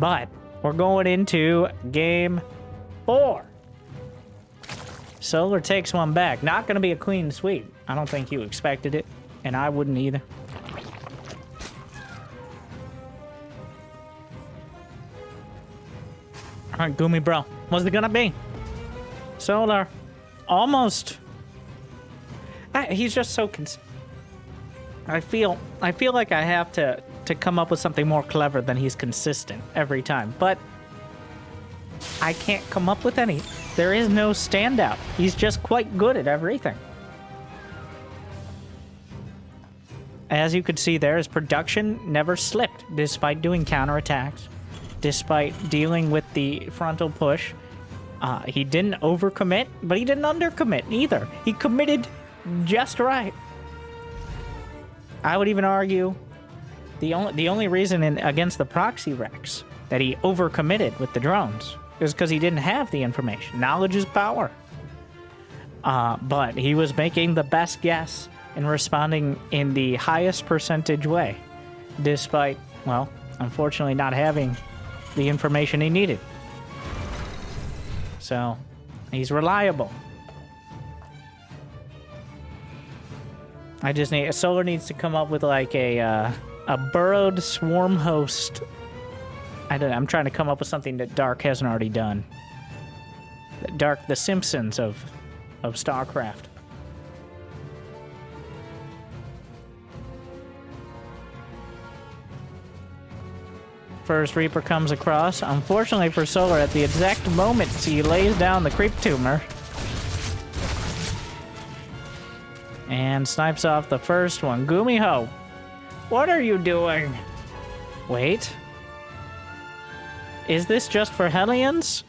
But we're going into game 4. Solar takes one back. Not going to be a clean sweep. I don't think you expected it, and I wouldn't either. All right, Gumi bro. What's it gonna be? Solar. Almost. He's just so I feel like I have to come up with something more clever than he's consistent every time. But I can't come up with any. There is no standout. He's just quite good at everything. As you could see there, his production never slipped despite doing counterattacks. Despite dealing with the frontal push. He didn't overcommit, but he didn't undercommit either. He committed just right. I would even argue the only reason against the proxy Rex that he overcommitted with the drones is because he didn't have the information. Knowledge is power. But he was making the best guess and responding in the highest percentage way, despite, well, unfortunately not having the information he needed. So, he's reliable. I just need... Solar needs to come up with like a burrowed swarm host. I don't know, I'm trying to come up with something that Dark hasn't already done. Dark, the Simpsons of StarCraft. First Reaper comes across. Unfortunately for Solar, at the exact moment he lays down the creep tumor. And snipes off the first one. GuMiho, what are you doing? Wait. Is this just for Hellions?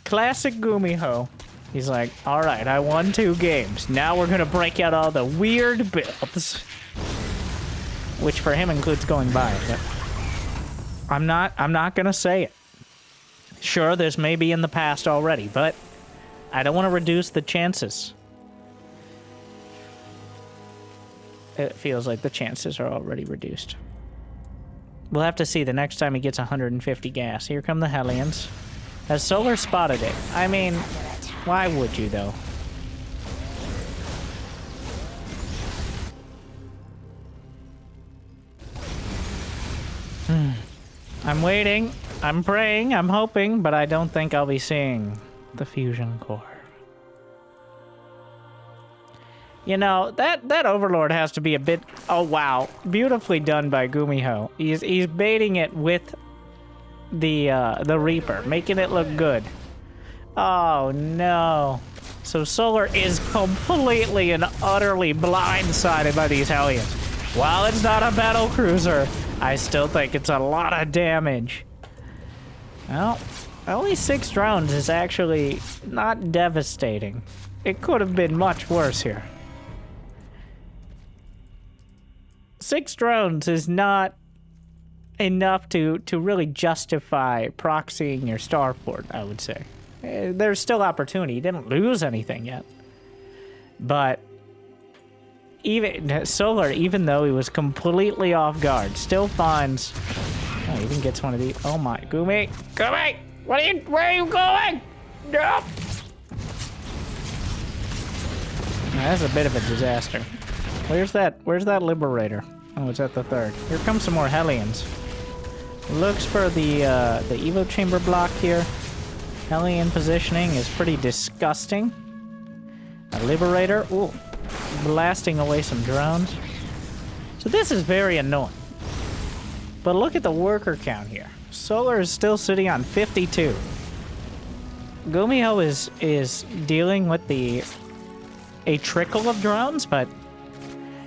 Classic GuMiho. He's like, alright, I won 2 games. Now we're gonna break out all the weird builds. Which for him includes going by, but... I'm not gonna say it. Sure, this may be in the past already, but I don't want to reduce the chances. It feels like the chances are already reduced. We'll have to see the next time he gets 150 gas. Here come the Hellions. Has Solar spotted it? I mean, why would you, though? I'm waiting, I'm praying, I'm hoping, but I don't think I'll be seeing the fusion core. You know, that Overlord has to be a bit... Oh, wow. Beautifully done by GuMiho. He's baiting it with the Reaper, making it look good. Oh, no. So Solar is completely and utterly blindsided by these Hellions. While it's not a battle cruiser, I still think it's a lot of damage. Well, only 6 drones is actually not devastating. It could have been much worse here. 6 drones is not enough to really justify proxying your starport, I would say. There's still opportunity. You didn't lose anything yet. But even Solar, even though he was completely off guard, still finds... Oh, he even gets one of these. Oh my, Gumi! Gumi! Where are you going? No! That's a bit of a disaster. Where's that Liberator? Oh, it's at the 3rd. Here comes some more Hellions. Looks for the Evo Chamber block here. Hellion positioning is pretty disgusting. A Liberator, ooh, blasting away some drones. So this is very annoying. But look at the worker count here. Solar is still sitting on 52. GuMiho is dealing with a trickle of drones, but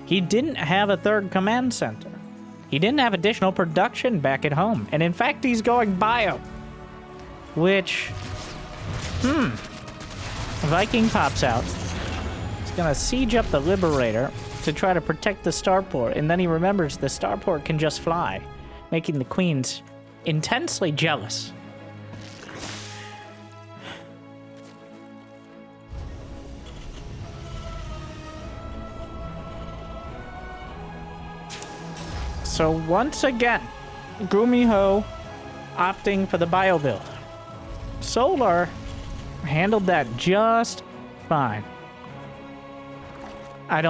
he didn't have a third command center. He didn't have additional production back at home. And in fact, he's going bio. Which, Viking pops out. He's gonna siege up the Liberator to try to protect the starport. And then he remembers the starport can just fly, making the queens intensely jealous. So once again, GuMiho opting for the bio build. Solar handled that just fine. I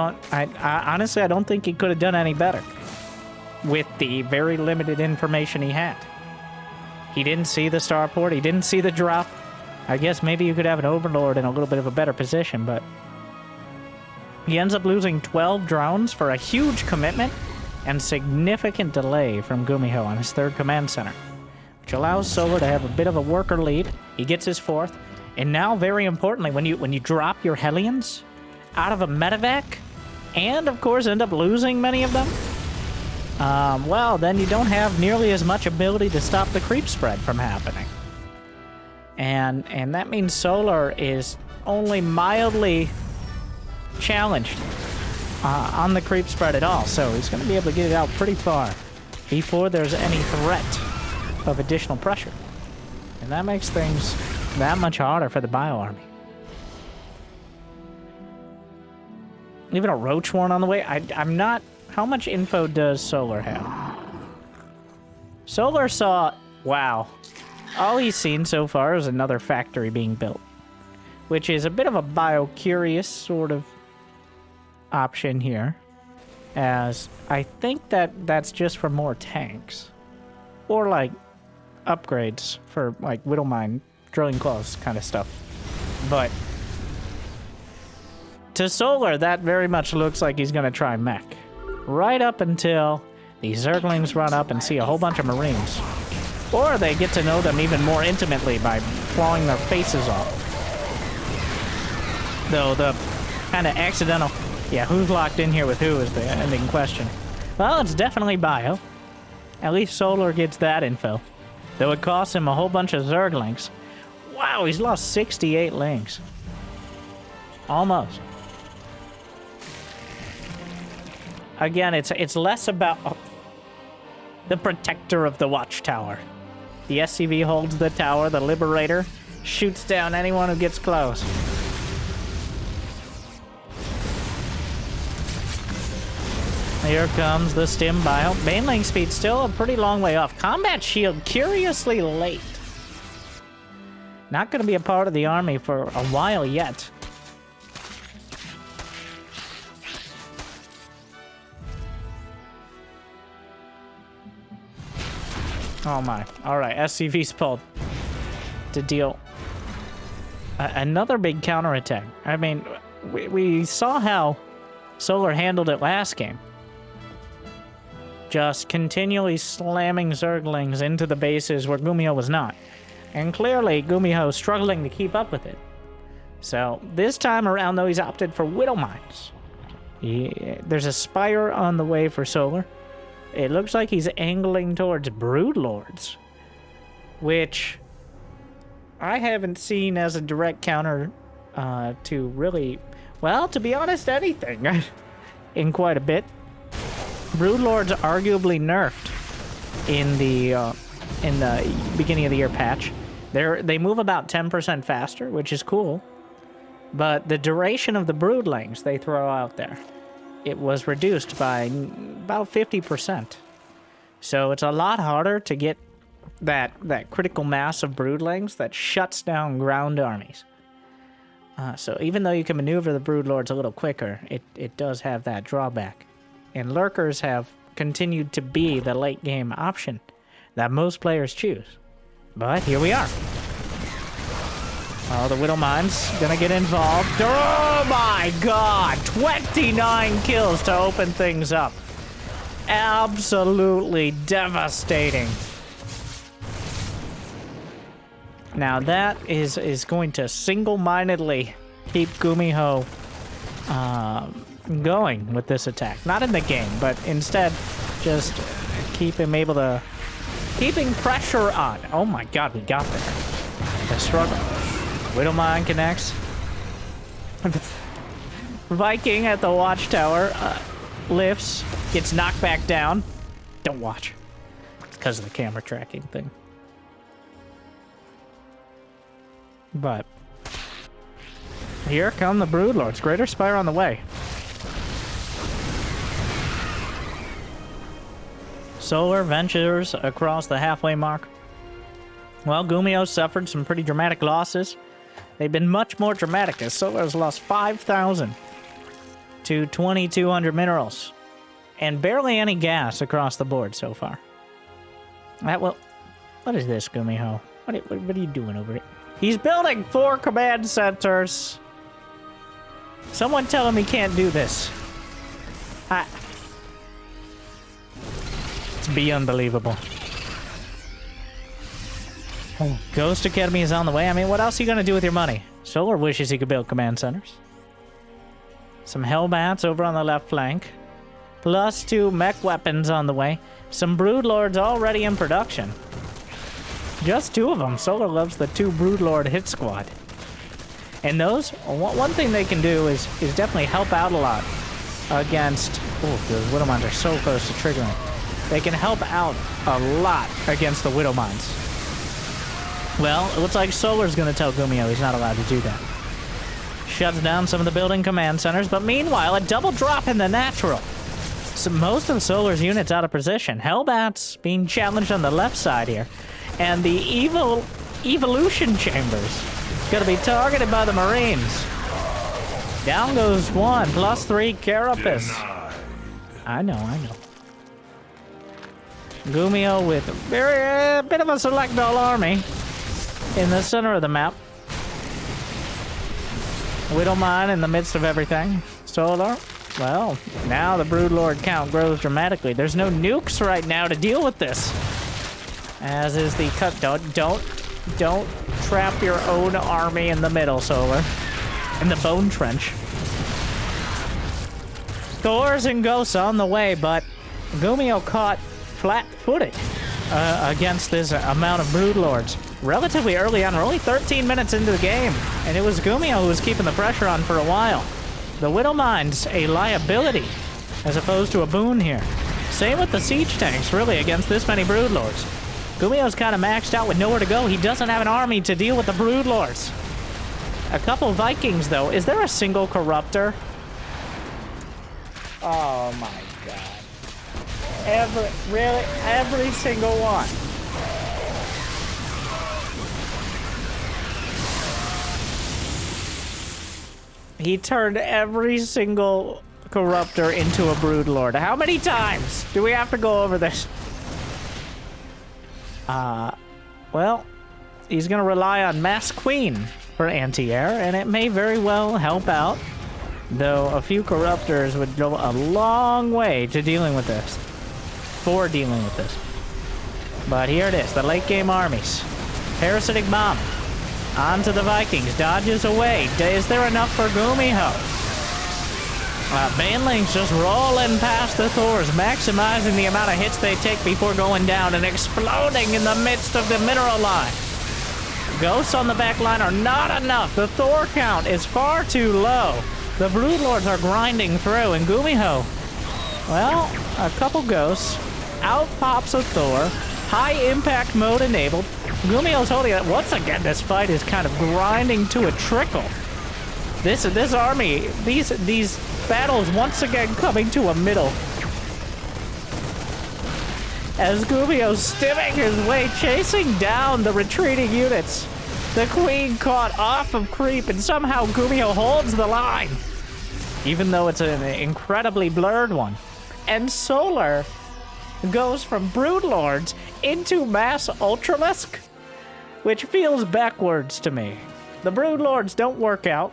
honestly, I don't think he could have done any better with the very limited information he had. He didn't see the starport, he didn't see the drop. I guess maybe you could have an overlord in a little bit of a better position, but he ends up losing 12 drones for a huge commitment and significant delay from GuMiho on his third command center, which allows Solar to have a bit of a worker lead. He gets his fourth, and now, very importantly, when you drop your Hellions out of a medevac, and of course end up losing many of them, well, then you don't have nearly as much ability to stop the creep spread from happening. And that means Solar is only mildly challenged on the creep spread at all, so he's going to be able to get it out pretty far before there's any threat of additional pressure. And that makes things that much harder for the bio army. Even a Roach Warren on the way. I'm not... How much info does Solar have? Solar saw... Wow. All he's seen so far is another factory being built, which is a bit of a bio-curious sort of option here, as I think that's just for more tanks, or like upgrades for like Widowmine, drilling claws kind of stuff. But to Solar, that very much looks like he's gonna try mech, right up until the Zerglings run up and see a whole bunch of Marines, or they get to know them even more intimately by clawing their faces off. Though the kind of accidental, yeah, who's locked in here with who is the ending question. Well, it's definitely bio. At least Solar gets that info. Though it costs him a whole bunch of Zerglings. Wow, he's lost 68 lings. Almost. Again, it's less about the protector of the watchtower. The SCV holds the tower, the Liberator shoots down anyone who gets close. Here comes the stim bio. Baneling speed still a pretty long way off. Combat shield curiously late. Not going to be a part of the army for a while yet. Oh my. Alright, SCV's pulled to deal another big counterattack. I mean, we saw how Solar handled it last game. Just continually slamming Zerglings into the bases where GuMiho was not. And clearly, GuMiho struggling to keep up with it. So, this time around, though, he's opted for Widowmines. There's a Spire on the way for Solar. It looks like he's angling towards Broodlords, which I haven't seen as a direct counter to really, well, to be honest, anything in quite a bit. Broodlords arguably nerfed in the beginning of the year patch. They move about 10% faster, which is cool. But the duration of the broodlings they throw out there, it was reduced by about 50%. So it's a lot harder to get that critical mass of broodlings that shuts down ground armies. So even though you can maneuver the broodlords a little quicker, it does have that drawback. And lurkers have continued to be the late game option that most players choose. But here we are. Oh, the Widowmine's gonna get involved. Oh my god! 29 kills to open things up. Absolutely devastating. Now that is going to single-mindedly keep GuMiho going with this attack. Not in the game, but instead just keep him able to... Keeping pressure on. Oh my god, we got there. The struggle. Widowmine connects. Viking at the watchtower lifts, gets knocked back down. Don't watch. It's because of the camera tracking thing. But here come the Broodlords. Greater Spire on the way. Solar ventures across the halfway mark. Well, GuMiho suffered some pretty dramatic losses. They've been much more dramatic, as Solar has lost 5,000 to 2,200 minerals. And barely any gas across the board so far. What is this, GuMiho? What are you doing over here? He's building 4 command centers. Someone tell him he can't do this. It's beyond unbelievable. Ghost Academy is on the way. I mean, what else are you going to do with your money? Solar wishes he could build command centers. Some Hellbats over on the left flank. Plus 2 mech weapons on the way. Some Broodlords already in production. Just 2 of them. Solar loves the 2 Broodlord hit squad. And those, one thing they can do is definitely help out a lot against... Oh, the Widowmines are so close to triggering. They can help out a lot against the Widowmines. Well, it looks like Solar's going to tell GuMiho he's not allowed to do that. Shuts down some of the building command centers, but meanwhile, a double drop in the natural. So most of Solar's units out of position. Hellbats being challenged on the left side here. And the evolution chambers going to be targeted by the Marines. Down goes 1, plus 3 Carapace. I know. GuMiho with a bit of a select all army in the center of the map. Widowmine in the midst of everything. Solar. Well, now the Broodlord count grows dramatically. There's no nukes right now to deal with this. As is the cut. Don't trap your own army in the middle, Solar. In the bone trench. Thors and Ghosts on the way, but GuMiho caught flat-footed against this amount of Broodlords. Relatively early on, we're only 13 minutes into the game, and it was GuMiho who was keeping the pressure on for a while. The Widowmine's a liability, as opposed to a boon here. Same with the siege tanks, really, against this many Broodlords. GuMiho's kind of maxed out with nowhere to go. He doesn't have an army to deal with the Broodlords. A couple Vikings, though. Is there a single Corruptor? Oh, my God. Every single one. He turned every single Corruptor into a Broodlord. How many times do we have to go over this? Well, he's going to rely on Mass Queen for anti-air, and it may very well help out. Though a few Corruptors would go a long way to dealing with this. For dealing with this. But here it is, the late game armies. Parasitic Bomb. On to the Vikings. Dodges away. Is there enough for GuMiho? Banelings just rolling past the Thors, maximizing the amount of hits they take before going down and exploding in the midst of the mineral line. Ghosts on the back line are not enough. The Thor count is far too low. The Broodlords are grinding through, and GuMiho, well, a couple Ghosts. Out pops a Thor. High impact mode enabled. GuMiho's holding it. Once again, this fight is kind of grinding to a trickle. This army, these battles once again coming to a middle. As GuMiho's stimming his way, chasing down the retreating units. The Queen caught off of creep, and somehow GuMiho holds the line. Even though it's an incredibly blurred one. And Solar goes from Broodlords into Mass Ultralisk, which feels backwards to me. The Broodlords don't work out.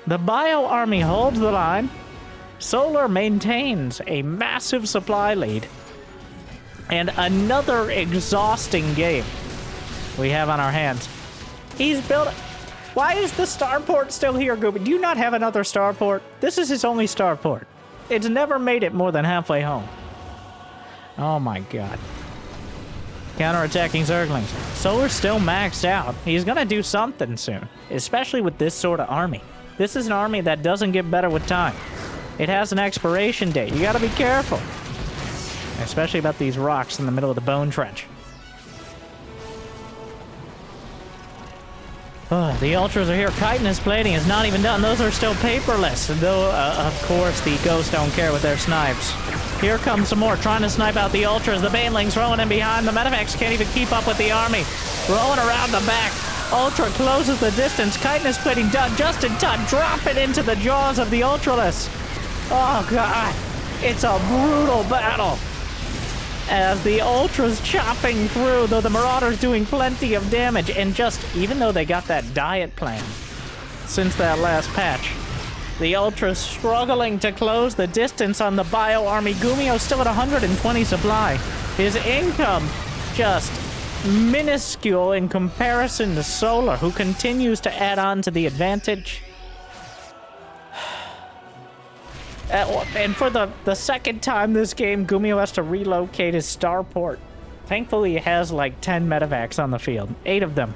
The Bio Army holds the line. Solar maintains a massive supply lead. And another exhausting game we have on our hands. He's built... Why is the starport still here, Gooby? Do you not have another starport? This is his only starport. It's never made it more than halfway home. Oh my god. Counterattacking Zerglings. Solar's still maxed out. He's gonna do something soon. Especially with this sort of army. This is an army that doesn't get better with time. It has an expiration date. You gotta be careful. Especially about these rocks in the middle of the bone trench. Oh, the Ultras are here. Chitinous plating is not even done. Those are still paperless. Though, of course, the Ghosts don't care with their snipes. Here comes some more, trying to snipe out the Ultras. The Banelings rolling in behind. The Medivacs can't even keep up with the army. Rolling around the back. Ultra closes the distance. Chitinous plating done just in time. Drop it into the jaws of the Ultralists. Oh, God. It's a brutal battle. As the Ultras chopping through, though the Marauders doing plenty of damage. And just, even though they got that diet plan since that last patch, the Ultras struggling to close the distance on the Bio Army. GuMiho still at 120 supply. His income just minuscule in comparison to Solar, who continues to add on to the advantage. And for the second time this game, GuMiho has to relocate his starport. Thankfully, he has like 10 Medivacs on the field. 8 of them.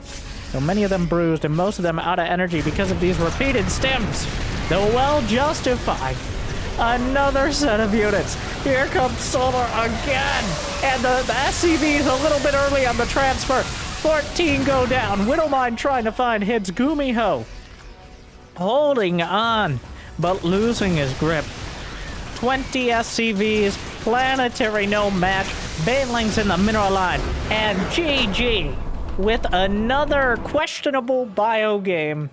So many of them bruised, and most of them out of energy because of these repeated stims. Though well justified. Another set of units. Here comes Solar again. And the SCV is a little bit early on the transfer. 14 go down. Widowmine trying to find hits. GuMiho holding on, but losing his grip. 20 SCVs, planetary no match, Banelings in the mineral line, and GG with another questionable bio game.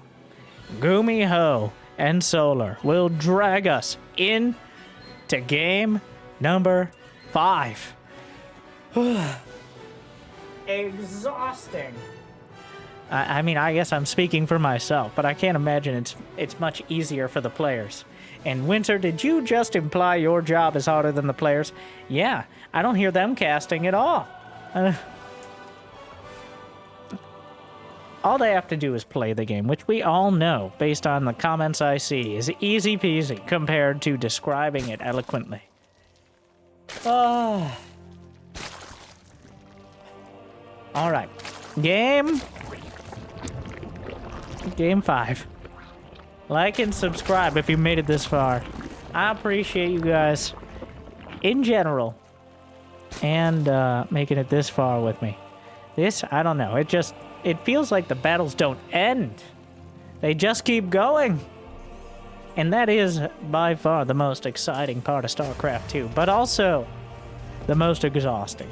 GuMiho and Solar will drag us in to game number 5. Exhausting. I mean, I guess I'm speaking for myself, but I can't imagine it's much easier for the players. And Winter, did you just imply your job is harder than the players? Yeah, I don't hear them casting at all. All they have to do is play the game, which we all know, based on the comments I see, is easy peasy compared to describing it eloquently. Oh. All right. Game 5. Like and subscribe if you made it this far. I appreciate you guys in general and making it this far with me. This, I don't know. It feels like the battles don't end. They just keep going. And that is by far the most exciting part of StarCraft 2, but also the most exhausting.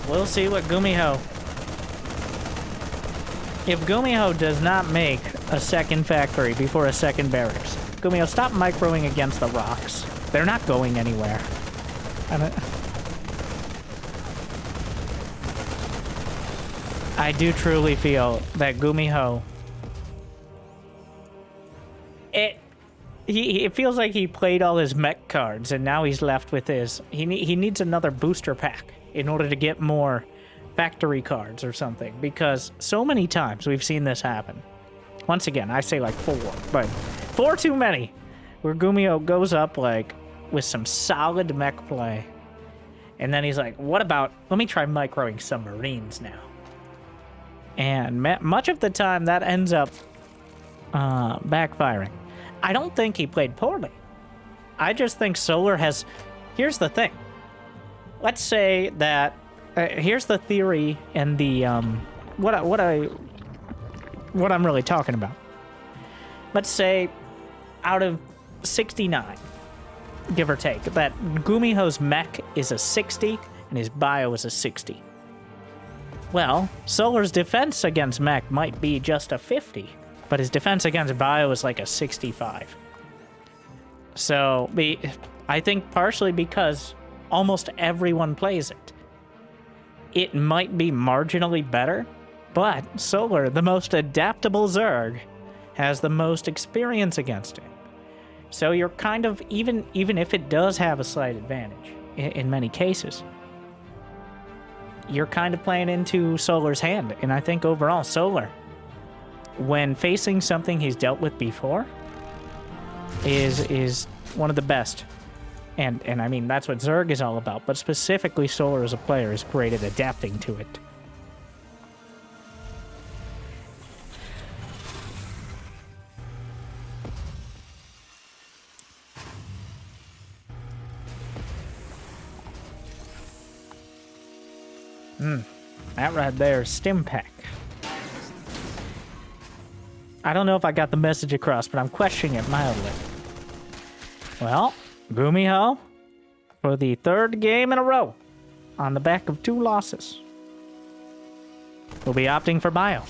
We'll see what GuMiho... If GuMiho does not make a second factory before a second barracks, GuMiho, stop microing against the rocks. They're not going anywhere. I do truly feel that GuMiho... It feels like he played all his mech cards, and now he's left with his... He needs another booster pack in order to get more factory cards or something, because so many times we've seen this happen. Once again, I say like 4, but 4 too many, where GuMiho goes up like with some solid mech play, and then he's like, what about, let me try microing some Marines now. And much of the time that ends up backfiring. I don't think he played poorly. I just think Solar has... Here's the thing. Let's say that... here's the theory and the... what I'm really talking about. Let's say out of 69, give or take, that GuMiho's mech is a 60 and his bio is a 60. Well, Solar's defense against mech might be just a 50, but his defense against bio is like a 65. So, I think partially because almost everyone plays it, it might be marginally better, but Solar, the most adaptable Zerg, has the most experience against it. So you're kind of, even if it does have a slight advantage, in many cases, you're kind of playing into Solar's hand. And I think overall, Solar, when facing something he's dealt with before, is one of the best. And I mean, that's what Zerg is all about. But specifically, Solar as a player is great at adapting to it. That right there is Stim Pack. I don't know if I got the message across, but I'm questioning it mildly. Well, GuMiho, for the third game in a row, on the back of 2 losses, will be opting for bio.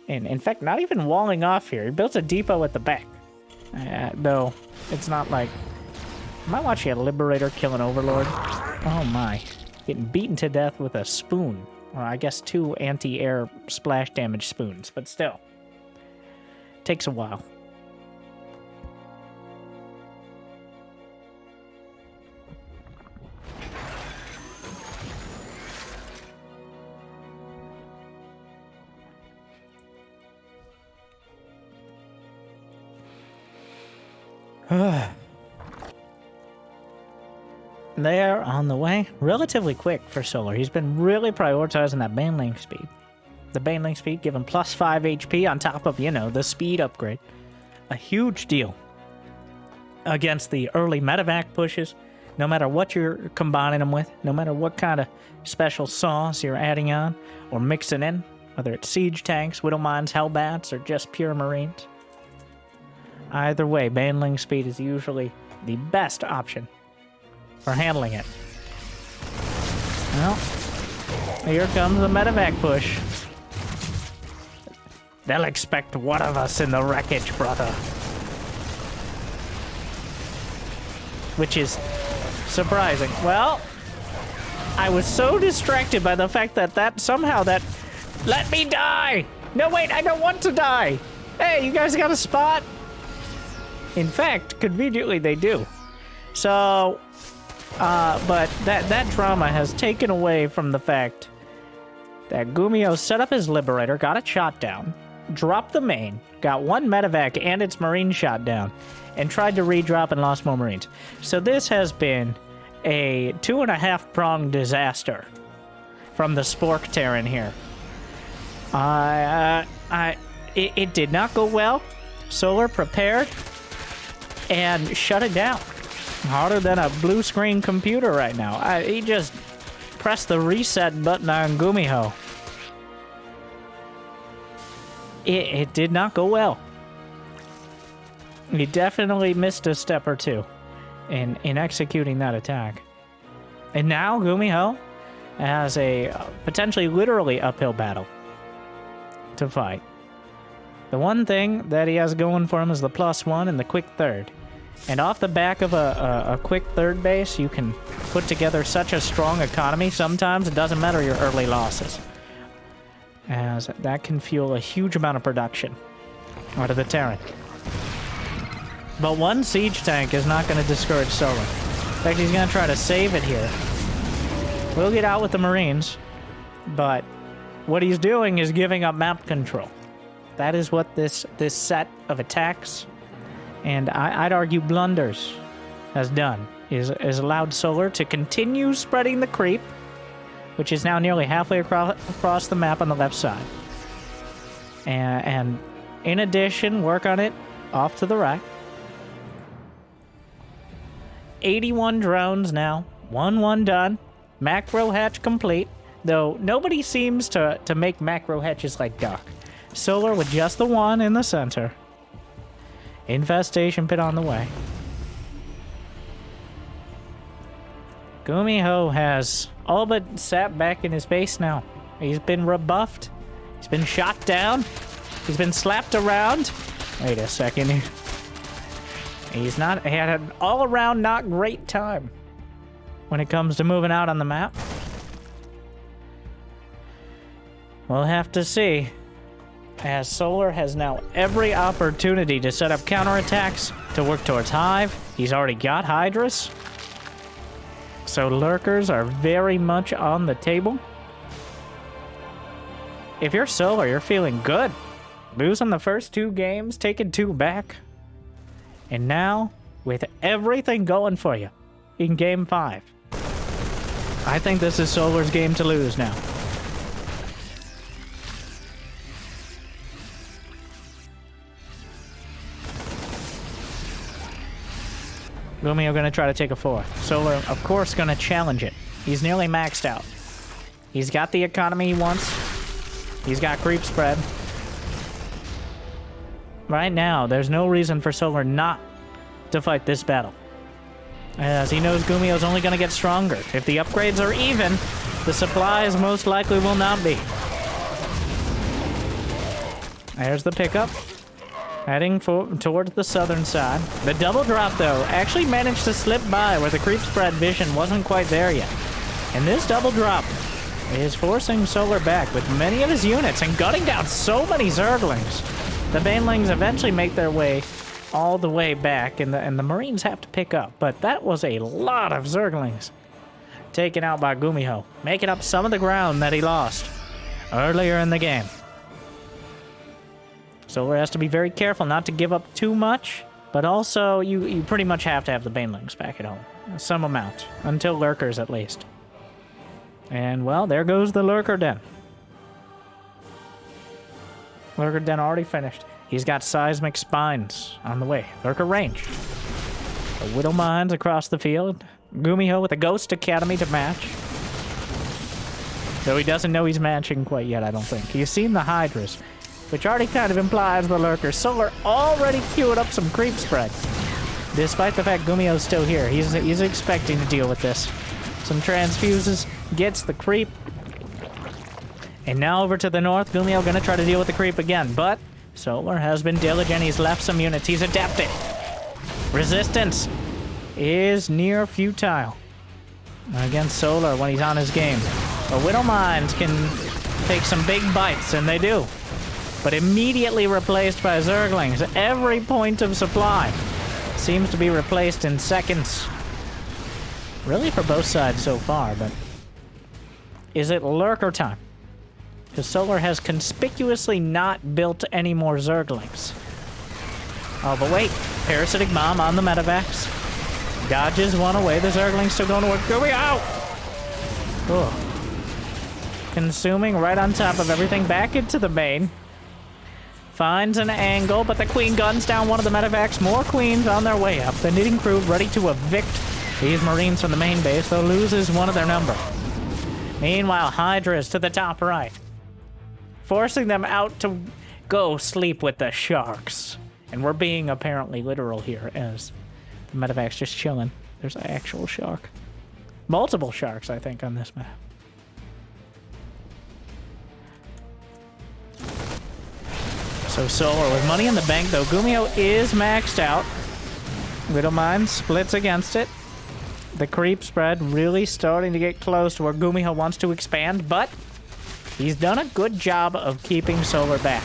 And in fact, not even walling off here. He built a depot at the back. Though, it's not like... Am I watching a Liberator kill an Overlord? Oh my. Getting beaten to death with a spoon. Or I guess 2 anti-air splash damage spoons, but still. Takes a while. They're on the way. Relatively quick for Solar. He's been really prioritizing that Baneling speed. The Baneling speed giving plus 5 HP on top of, you know, the speed upgrade. A huge deal against the early medevac pushes. No matter what you're combining them with, no matter what kind of special sauce you're adding on or mixing in, whether it's siege tanks, widow mines, hellbats, or just pure marines. Either way, Baneling speed is usually the best option for handling it. Well, here comes the medevac push. They'll expect one of us in the wreckage, brother. Which is surprising. Well, I was so distracted by the fact that somehow that... Let me die! No, wait, I don't want to die! Hey, you guys got a spot? In fact, conveniently they do. So... but that drama has taken away from the fact that GuMiho set up his Liberator, got it shot down, dropped the main, got 1 medevac and its marine shot down, and tried to redrop and lost more marines. So this has been a 2.5-pronged disaster from the Spork Terran here. It did not go well. Solar prepared and shut it down. Harder than a blue screen computer right now. He just pressed the reset button on GuMiho. It did not go well. He definitely missed a step or two in executing that attack. And now GuMiho has a potentially literally uphill battle to fight. The one thing that he has going for him is the +1 and the quick third. And off the back of a quick third base, you can put together such a strong economy. Sometimes it doesn't matter your early losses, as that can fuel a huge amount of production out of the Terran. But 1 siege tank is not going to discourage Solar. In fact, he's going to try to save it here. We'll get out with the Marines, but what he's doing is giving up map control. That is what this set of attacks, and I'd argue blunders, has done, is allowed Solar to continue spreading the creep, which is now nearly halfway across the map on the left side. And in addition, work on it off to the right. 81 drones now, 1-1 done, macro hatch complete, though nobody seems to make macro hatches like Doc. Solar with just the 1 in the center. Infestation pit on the way. GuMiho has all but sat back in his base now. He's been rebuffed. He's been shot down. He's been slapped around. Wait a second here. He had an all-around not great time when it comes to moving out on the map. We'll have to see, as Solar has now every opportunity to set up counterattacks to work towards Hive. He's already got Hydras. So lurkers are very much on the table. If you're Solar, you're feeling good. Losing the first 2 games, taking 2 back. And now, with everything going for you in Game 5, I think this is Solar's game to lose now. GuMiho gonna try to take a 4th. Solar, of course, gonna challenge it. He's nearly maxed out. He's got the economy he wants. He's got creep spread. Right now, there's no reason for Solar not to fight this battle, as he knows GuMiho's only gonna get stronger. If the upgrades are even, the supplies most likely will not be. There's the pickup. Heading towards the southern side. The double drop, though, actually managed to slip by where the creep spread vision wasn't quite there yet. And this double drop is forcing Solar back with many of his units and gutting down so many Zerglings. The Banelings eventually make their way all the way back, and the Marines have to pick up. But that was a lot of Zerglings taken out by GuMiho, making up some of the ground that he lost earlier in the game. Solar has to be very careful not to give up too much, but also you pretty much have to have the Banelings back at home. Some amount, until Lurkers at least. And, well, there goes the Lurker Den. Lurker Den already finished. He's got seismic spines on the way. Lurker range. The Widow Mines across the field. GuMiho with a Ghost Academy to match. Though he doesn't know he's matching quite yet, I don't think. He's seen the Hydras, which already kind of implies the Lurker. Solar already queued up some creep spread. Despite the fact GuMiho's still here, he's expecting to deal with this. Some transfuses, gets the creep. And now over to the north, GuMiho gonna try to deal with the creep again, but Solar has been diligent. He's left some units. He's adapted. Resistance is near futile against Solar when he's on his game. The Widow Mines can take some big bites, and they do. But immediately replaced by Zerglings. Every point of supply seems to be replaced in seconds. Really for both sides so far, but is it Lurker time? Because Solar has conspicuously not built any more Zerglings. Oh, but wait. Parasitic Bomb on the medevacs. Dodges one away. The Zergling's still going to work. Go out! Ugh. Consuming right on top of everything. Back into the main. Finds an angle, but the Queen guns down one of the medevacs. More Queens on their way up. The Knitting Crew ready to evict these Marines from the main base, though loses one of their number. Meanwhile, Hydras to the top right. Forcing them out to go sleep with the sharks. And we're being apparently literal here, as the medevac's just chilling. There's an actual shark. Multiple sharks, I think, on this map. So Solar with money in the bank, though. GuMiho is maxed out. Widow Mine splits against it. The creep spread really starting to get close to where GuMiho wants to expand, but he's done a good job of keeping Solar back.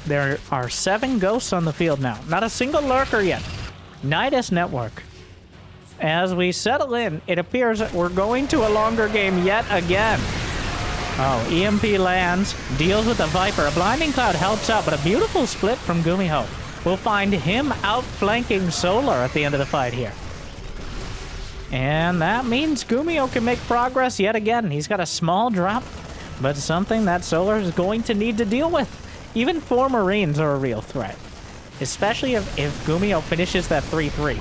There are 7 ghosts on the field now. Not a single lurker yet. Nidus Network. As we settle in, it appears that we're going to a longer game yet again. Oh, EMP lands, deals with the Viper. A Blinding Cloud helps out, but a beautiful split from GuMiho. We'll find him outflanking Solar at the end of the fight here. And that means GuMiho can make progress yet again. He's got a small drop, but something that Solar is going to need to deal with. Even 4 Marines are a real threat, especially if GuMiho finishes that 3-3.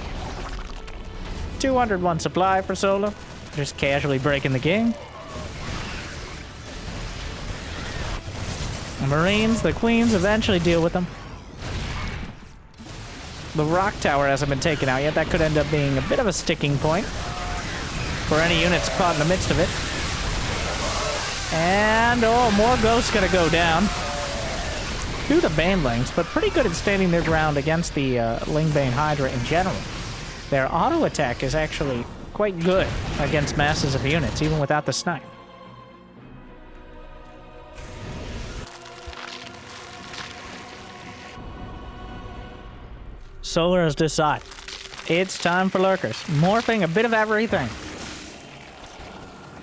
201 supply for Solar, just casually breaking the game. The Marines, the Queens, eventually deal with them. The Rock Tower hasn't been taken out yet. That could end up being a bit of a sticking point for any units caught in the midst of it. And, oh, more ghosts gonna go down. 2 to Banelings, but pretty good at standing their ground against the Lingbane Hydra in general. Their auto attack is actually quite good against masses of units, even without the snipe. Solar has decided It's time for lurkers. Morphing a bit of everything.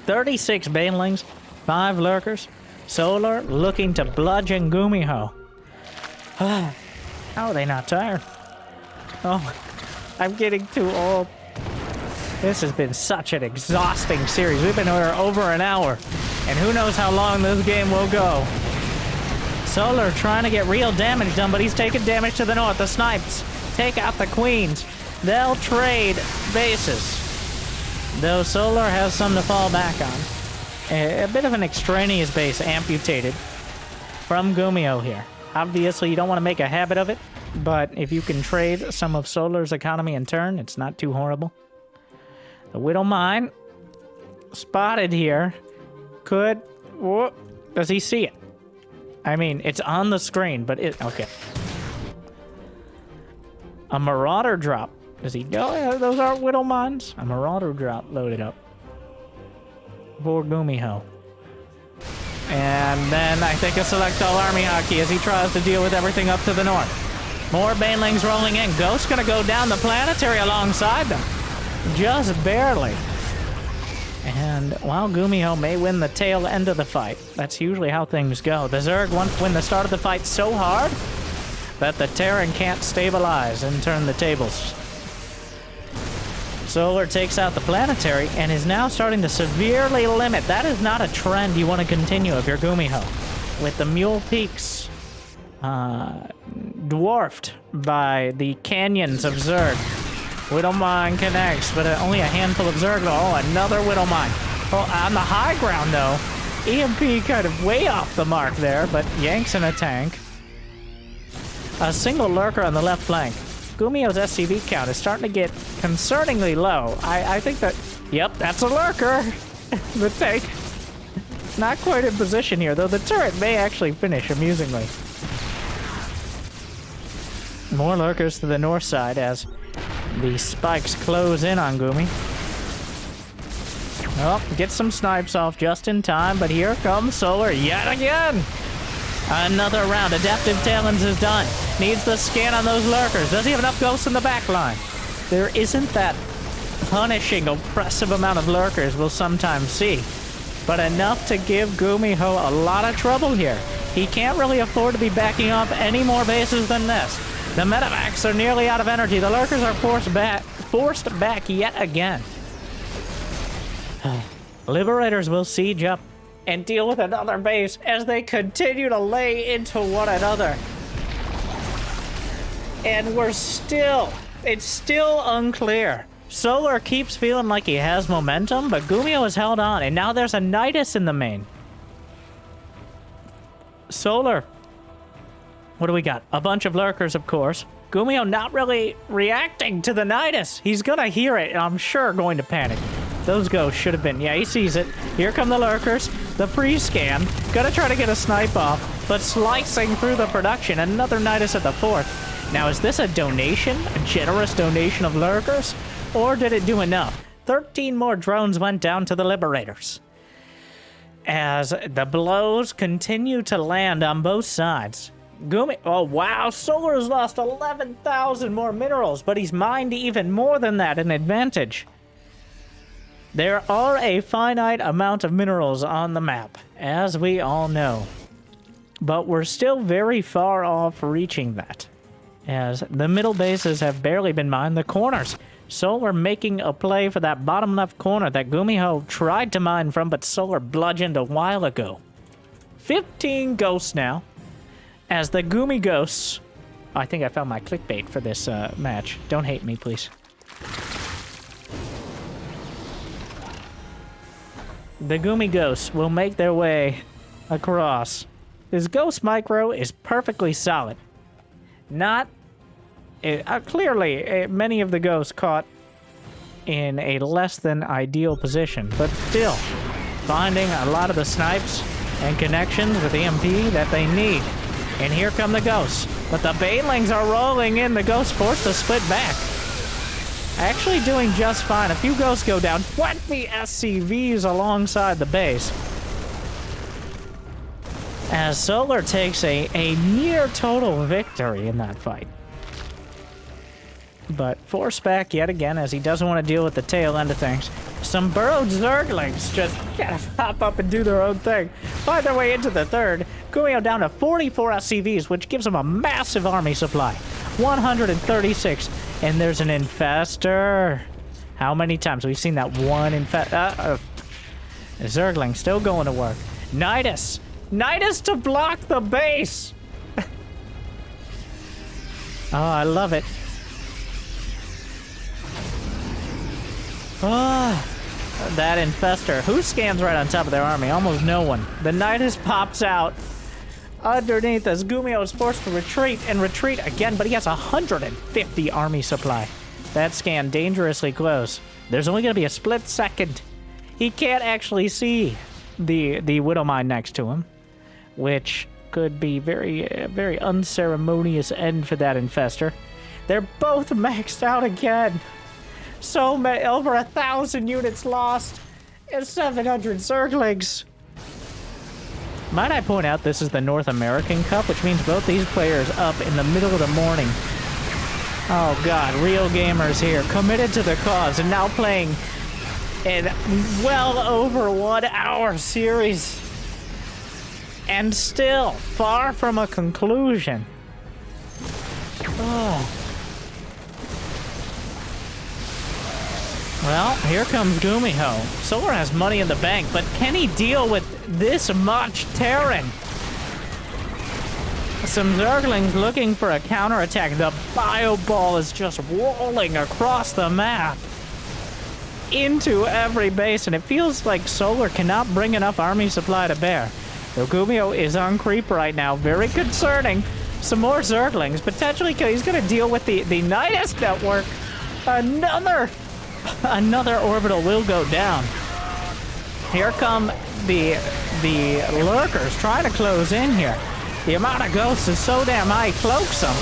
36 banelings, 5 lurkers. Solar looking to bludgeon GuMiho. How are they not tired? Oh, I'm getting too old. This has been such an exhausting series. We've been here over an hour, and who knows how long this game will go. Solar trying to get real damage done, but he's taking damage to the north. The snipes take out the queens. They'll trade bases. Though Solar has some to fall back on. A bit of an extraneous base amputated from GuMiho here. Obviously, you don't want to make a habit of it, but if you can trade some of Solar's economy in turn, it's not too horrible. The Widow Mine, spotted here, could... Whoop, does he see it? I mean, it's on the screen, but it... Okay. A Marauder drop. Does he go? Yeah, those aren't Widow Mines. A Marauder drop loaded up. For GuMiho. And then I think a select all army hockey as he tries to deal with everything up to the north. More banelings rolling in. Ghost's gonna go down the planetary alongside them. Just barely. And while GuMiho may win the tail end of the fight, that's usually how things go. The Zerg won't win the start of the fight so hard that the Terran can't stabilize and turn the tables. Solar takes out the planetary and is now starting to severely limit. That is not a trend you want to continue if you're GuMiho. With the Mule Peaks dwarfed by the canyons of Zerg. Widow Mine connects, but only a handful of Zerg. Oh, another Widow Mine. Oh, on the high ground, though, EMP kind of way off the mark there, but yanks in a tank. A single lurker on the left flank. GuMiho's SCV count is starting to get concerningly low. I think that... Yep, that's a lurker. The tank. Not quite in position here, though the turret may actually finish amusingly. More lurkers to the north side as the spikes close in on Gumi. Oh, get some snipes off just in time, but here comes Solar yet again. Another round. Adaptive Talons is done. Needs the scan on those lurkers. Does he have enough ghosts in the back line? There isn't that punishing, oppressive amount of lurkers we'll sometimes see, but enough to give GuMiho a lot of trouble here. He can't really afford to be backing off any more bases than this. The medevacs are nearly out of energy. The lurkers are forced back yet again. Liberators will siege up and deal with another base as they continue to lay into one another. And it's still unclear. Solar keeps feeling like he has momentum, but GuMiho has held on, and now there's a Nidus in the main. Solar. What do we got? A bunch of lurkers, of course. GuMiho not really reacting to the Nidus. He's gonna hear it, and I'm sure going to panic. Those ghosts should have been... Yeah, he sees it. Here come the lurkers. The pre-scan. Gonna try to get a snipe off, but slicing through the production. Another Nidus at the fourth. Now, is this a donation? A generous donation of lurkers? Or did it do enough? 13 more drones went down to the Liberators. As the blows continue to land on both sides. Oh, wow. Solar has lost 11,000 more minerals, but he's mined even more than that in advantage. There are a finite amount of minerals on the map, as we all know. But we're still very far off reaching that, as the middle bases have barely been mined. The corners, Solar making a play for that bottom left corner that GuMiho tried to mine from, but Solar bludgeoned a while ago. 15 ghosts now, as the Gumi ghosts... I think I found my clickbait for this match. Don't hate me, please. The Gumi ghosts will make their way across. This ghost micro is perfectly solid. Not... clearly, many of the ghosts caught in a less than ideal position, but still finding a lot of the snipes and connections with EMP that they need. And here come the ghosts. But the banelings are rolling in. The ghosts forced to split back. Actually doing just fine. A few ghosts go down. 20 SCVs alongside the base. As Solar takes a near total victory in that fight. But forced back yet again as he doesn't want to deal with the tail end of things. Some burrowed Zerglings just gotta pop up and do their own thing. Find their way into the third. GuMiho down to 44 SCVs, which gives him a massive army supply. 136. And there's an infestor. How many times we've seen that one Zergling still going to work. Nidus! Nidus to block the base! Oh, I love it. Ah, that infestor. Who scans right on top of their army? Almost no one. The Nidus pops out underneath as GuMiho is forced to retreat and retreat again, but he has 150 army supply. That scan dangerously close. There's only going to be a split second. He can't actually see the Widow Mine next to him, which could be very unceremonious end for that infestor. They're both maxed out again. So many, over 1,000 units lost and 700 Zerglings. Might I point out this is the North American Cup, which means both these players up in the middle of the morning. Oh god, real gamers here, committed to the cause, and now playing in well over 1 hour series. And still far from a conclusion. Oh. Well, here comes GuMiho. Solar has money in the bank, but can he deal with this much Terran? Some Zerglings looking for a counterattack. The bio ball is just rolling across the map into every base, and it feels like Solar cannot bring enough army supply to bear. So GuMiho is on creep right now. Very concerning. Some more Zerglings. Potentially, he's going to deal with the Nidus network. Another orbital will go down. Here come the lurkers trying to close in here. The amount of ghosts is so damn high, cloaks them.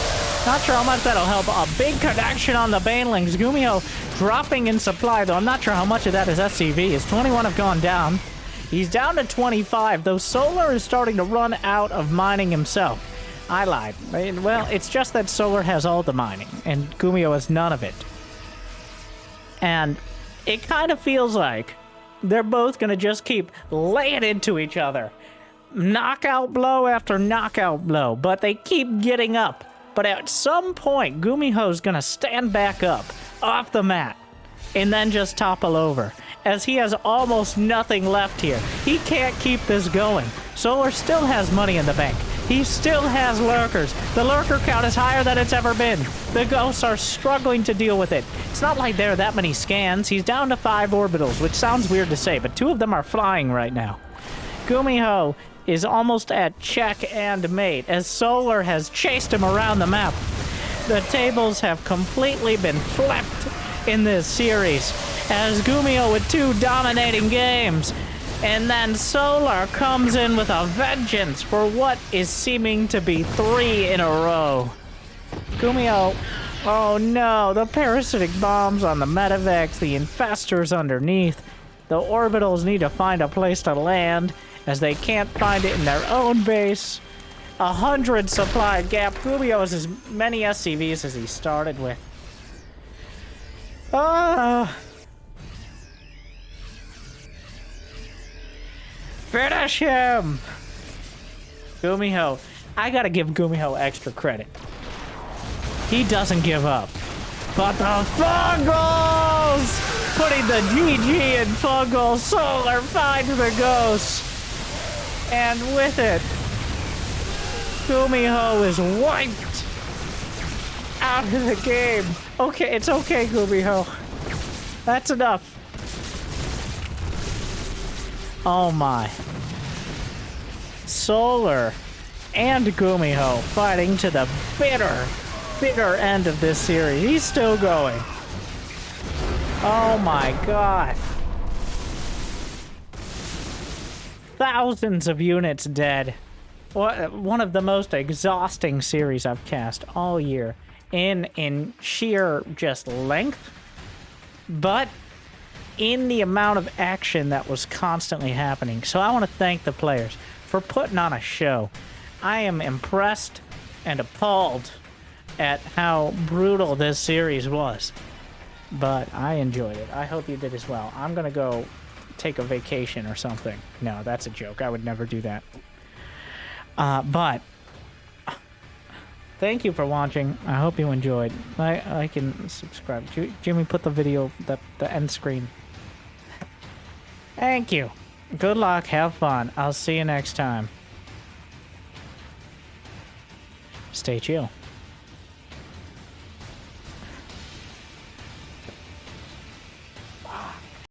Not sure how much that'll help. A big connection on the banelings. GuMiho dropping in supply, though I'm not sure how much of that is SCV. His 21 have gone down. He's down to 25, though Solar is starting to run out of mining himself. I lied. Well, it's just that Solar has all the mining, and GuMiho has none of it. And it kind of feels like they're both going to just keep laying into each other. Knockout blow after knockout blow, but they keep getting up. But at some point, GuMiho's going to stand back up off the mat and then just topple over, as he has almost nothing left here. He can't keep this going. Solar still has money in the bank. He still has lurkers. The lurker count is higher than it's ever been. The ghosts are struggling to deal with it. It's not like there are that many scans. He's down to 5 orbitals, which sounds weird to say, but 2 of them are flying right now. GuMiho is almost at check and mate, as Solar has chased him around the map. The tables have completely been flipped in this series, as GuMiho with 2 dominating games. And then Solar comes in with a vengeance for what is seeming to be 3 in a row. GuMiho, oh no, the parasitic bombs on the medevacs, the infestors underneath. The orbitals need to find a place to land, as they can't find it in their own base. 100 supply gap. GuMiho has as many SCVs as he started with. Finish him! GuMiho. I gotta give GuMiho extra credit. He doesn't give up. But the Fungals! Putting the GG in Fungal. Solar finds the ghost. And with it, GuMiho is wiped out of the game. Okay, it's okay, GuMiho. That's enough. Oh my. Solar and GuMiho fighting to the bitter end of this series. He's still going. Oh my god. Thousands of units dead. One of the most exhausting series I've cast all year. In sheer just length. But in the amount of action that was constantly happening. So I want to thank the players for putting on a show. I am impressed and appalled at how brutal this series was. But I enjoyed it. I hope you did as well. I'm gonna go take a vacation or something. No, that's a joke. I would never do that. But thank you for watching. I hope you enjoyed. Like and subscribe. Jimmy, put the video, the end screen. Thank you. Good luck. Have fun. I'll see you next time. Stay chill.